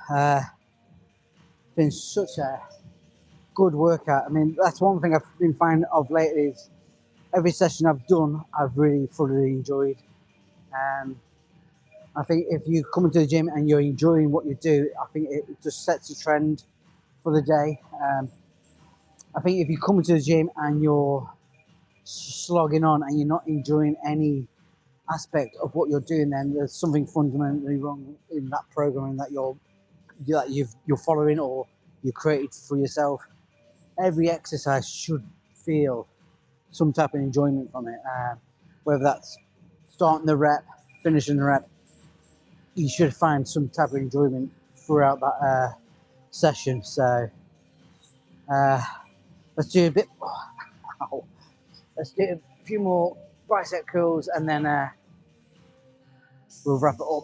Been such a good workout. I mean, that's one thing I've been finding of late is every session I've done, I've really thoroughly enjoyed. I think if you come into the gym and you're enjoying what you do, I think it just sets a trend for the day. I think if you come into the gym and you're slogging on and you're not enjoying any aspect of what you're doing, then there's something fundamentally wrong in that programming that you're following or you created for yourself. Every exercise should feel some type of enjoyment from it, whether that's starting the rep, finishing the rep. You should find some type of enjoyment throughout that session. So let's do a bit. Let's do a few more bicep curls and then we'll wrap it up.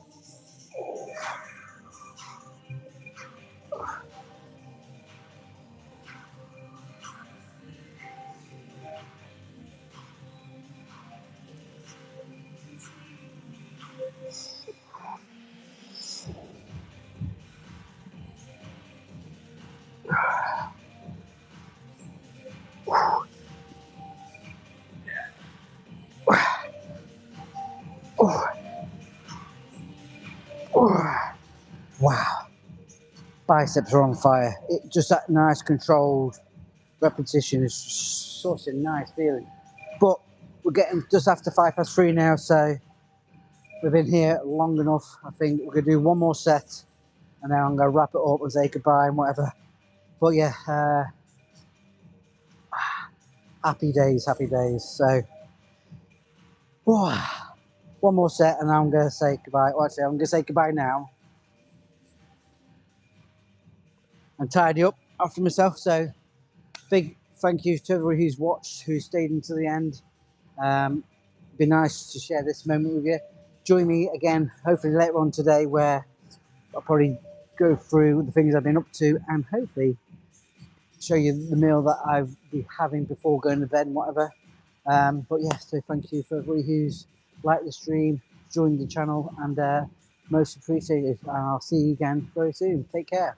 Wow, biceps are on fire. Just that nice controlled repetition is such a nice feeling. But we're getting just after 3:05 now, so we've been here long enough. I think we're gonna do one more set and then I'm gonna wrap it up and say goodbye and whatever. But yeah, happy days. So one more set and I'm gonna say goodbye. Well, actually, I'm gonna say goodbye now. And tidy up after myself. So big thank you to everybody who's watched, who stayed until the end. Be nice to share this moment with you. Join me again, hopefully later on today, where I'll probably go through the things I've been up to and hopefully show you the meal that I've been having before going to bed and whatever. But yeah, so thank you for everybody who's liked the stream, joined the channel, and most appreciated. And I'll see you again very soon. Take care.